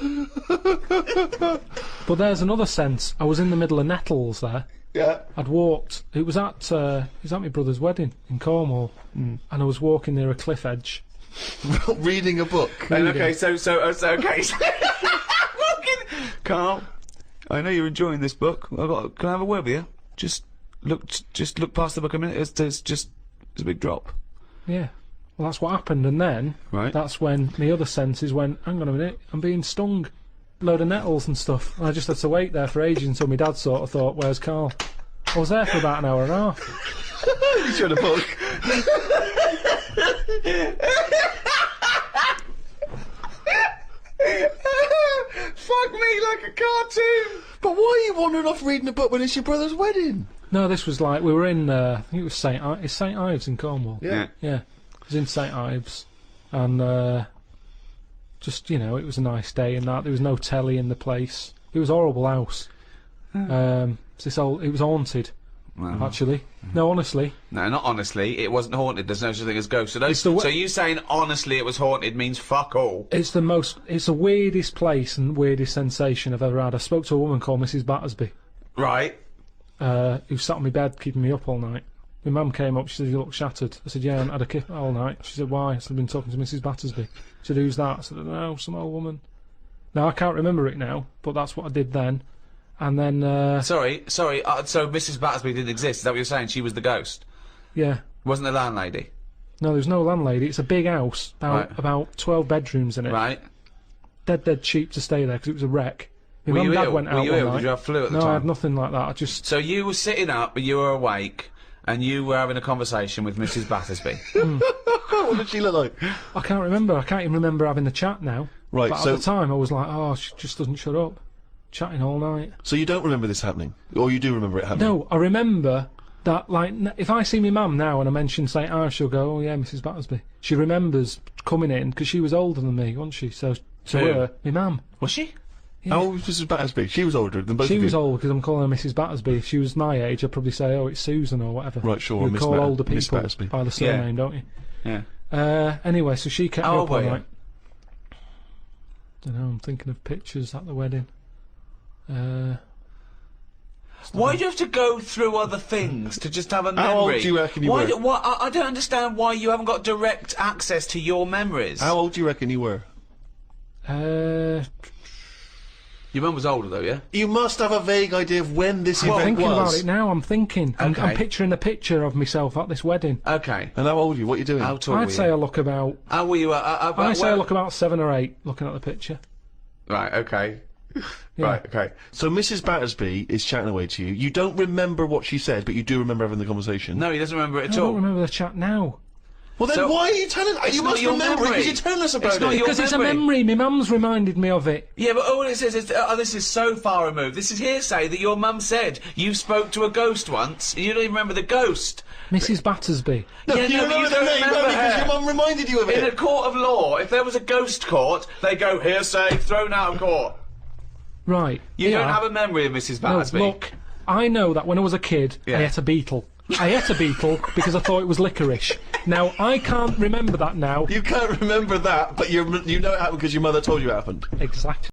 Speaker 2: but there's another sense. I was in the middle of nettles there.
Speaker 4: Yeah.
Speaker 2: I'd walked. It was at my brother's wedding in Cornwall, and I was walking near a cliff edge.
Speaker 1: Reading a book.
Speaker 4: And okay, so okay. Walking. Karl, I know you're enjoying this book. Can I have a word with you? Just look past the book a minute. It's a big drop.
Speaker 2: Yeah. Well, that's what happened, and then
Speaker 4: Right.
Speaker 2: that's when my other senses went, hang on a minute, I'm being stung. Load of nettles and stuff. And I just had to wait there for ages until my dad sort of thought, where's Karl? I was there for about an hour and a half.
Speaker 1: He's read a book.
Speaker 4: Fuck me like a cartoon.
Speaker 1: But why are you wandering off reading a book when it's your brother's wedding?
Speaker 2: No, this was like, we were in, I think it was St Ives in Cornwall.
Speaker 1: Yeah.
Speaker 2: Yeah. It was in St Ives. And, just, you know, it was a nice day and that. There was no telly in the place. It was a horrible house. It was haunted,
Speaker 4: Wow.
Speaker 2: actually. No, honestly.
Speaker 4: No, not honestly. It wasn't haunted. There's no such thing as ghosts.
Speaker 2: It's the
Speaker 4: So you saying honestly it was haunted means fuck all.
Speaker 2: It's the weirdest place and weirdest sensation I've ever had. I spoke to a woman called Mrs. Battersby,
Speaker 4: Right.
Speaker 2: who sat on my bed keeping me up all night. My mum came up, she said, you look shattered. I said, yeah, I haven't had a kip all night. She said, why? I said, I've been talking to Mrs. Battersby. She said, who's that? I said, I don't know, some old woman. Now, I can't remember it now, but that's what I did then. And then,
Speaker 4: Sorry. So Mrs. Battersby didn't exist. Is that what you're saying? She was the ghost.
Speaker 2: yeah.
Speaker 4: Wasn't the landlady.
Speaker 2: No, there's no landlady. It's a big house,
Speaker 4: Right.
Speaker 2: about 12 bedrooms in it.
Speaker 4: Right.
Speaker 2: Dead cheap to stay there because it was a wreck. My
Speaker 4: Were
Speaker 2: mum
Speaker 4: you
Speaker 2: and dad
Speaker 4: ill?
Speaker 2: went
Speaker 4: Were
Speaker 2: out
Speaker 4: you
Speaker 2: one
Speaker 4: ill?
Speaker 2: night.
Speaker 4: Did you have flu at the
Speaker 2: No, I had
Speaker 4: time?
Speaker 2: nothing like that. I just...
Speaker 4: So you were sitting up, but you were awake, and you were having a conversation with Mrs. Battersby.
Speaker 1: What did she look like?
Speaker 2: I can't remember. I can't even remember having the chat now.
Speaker 1: Right,
Speaker 2: But
Speaker 1: so-
Speaker 2: at the time I was like, oh, she just doesn't shut up. Chatting all night.
Speaker 1: So you don't remember this happening? Or you do remember it happening?
Speaker 2: No, I remember that, like, if I see my mum now and I mention St. Ives, she'll go, oh yeah, Mrs. Battersby. She remembers coming in, because she was older than me, wasn't she? So, to
Speaker 4: Who?
Speaker 2: her, my mum.
Speaker 4: Was she?
Speaker 1: How old was Mrs. Battersby? She was older than both
Speaker 2: She
Speaker 1: of you.
Speaker 2: was old, because I'm calling her Mrs. Battersby. If she was my age, I'd probably say, oh, it's Susan or whatever.
Speaker 1: Right, sure,
Speaker 2: You
Speaker 1: Miss
Speaker 2: call older
Speaker 1: Miss
Speaker 2: people
Speaker 1: Battersby.
Speaker 2: by the surname, don't you?
Speaker 4: Yeah.
Speaker 2: Anyway, so she kept me
Speaker 4: How
Speaker 2: up
Speaker 4: old
Speaker 2: all
Speaker 4: were you?
Speaker 2: night. Don't know, I'm thinking of pictures at the wedding.
Speaker 4: Why do you have to go through other things to just have a memory?
Speaker 1: How old do you reckon you
Speaker 4: why
Speaker 1: were?
Speaker 4: I don't understand why you haven't got direct access to your memories.
Speaker 1: How old do you reckon you were?
Speaker 4: Your mum was older though, yeah?
Speaker 1: You must have a vague idea of when this event
Speaker 2: Thinking about
Speaker 1: was.
Speaker 2: it now, I'm thinking. I'm
Speaker 4: Okay.
Speaker 2: picturing a picture of myself at this wedding.
Speaker 4: Okay.
Speaker 1: And how old are you? What are you doing?
Speaker 4: How tall were
Speaker 2: I'd
Speaker 4: you?
Speaker 2: say I look about.
Speaker 4: How were you?
Speaker 2: I'd say I look about 7 or 8, looking at the picture.
Speaker 4: Right. Okay.
Speaker 2: Yeah.
Speaker 1: Right, okay. So Mrs. Battersby is chatting away to you. You don't remember what she said, but you do remember having the conversation.
Speaker 4: No, he doesn't remember it
Speaker 2: I
Speaker 4: at
Speaker 2: don't
Speaker 4: all.
Speaker 2: remember the chat now.
Speaker 1: Well, then
Speaker 4: So-
Speaker 1: why are you telling?
Speaker 4: It's
Speaker 1: You
Speaker 4: not
Speaker 1: must
Speaker 4: your
Speaker 1: remember it
Speaker 4: memory.
Speaker 1: because you're telling us about
Speaker 4: It's not
Speaker 1: it.
Speaker 4: your
Speaker 2: Because it's a
Speaker 4: memory.
Speaker 2: memory. My mum's reminded me of it.
Speaker 4: Yeah, but all it says is, this is so far removed. This is hearsay that your mum said you spoke to a ghost once, and you don't even remember the ghost.
Speaker 2: Mrs. Battersby.
Speaker 1: No,
Speaker 4: Yeah,
Speaker 1: you
Speaker 4: no, but
Speaker 1: remember
Speaker 4: you
Speaker 1: the
Speaker 4: don't
Speaker 1: name
Speaker 4: remember
Speaker 1: only because
Speaker 4: her.
Speaker 1: your mum reminded you of
Speaker 4: In a
Speaker 1: it.
Speaker 4: court of law, if there was a ghost court, they go hearsay, thrown out of court.
Speaker 2: Right.
Speaker 4: You
Speaker 2: yeah.
Speaker 4: don't have a memory of Mrs.
Speaker 2: No,
Speaker 4: Battersby.
Speaker 2: look, I know that when I was a kid,
Speaker 4: Yeah.
Speaker 2: I ate a beetle. I ate a beetle because I thought it was licorice. Now, I can't remember that now.
Speaker 1: You can't remember that, but you know it happened because your mother told you it happened.
Speaker 2: Exactly.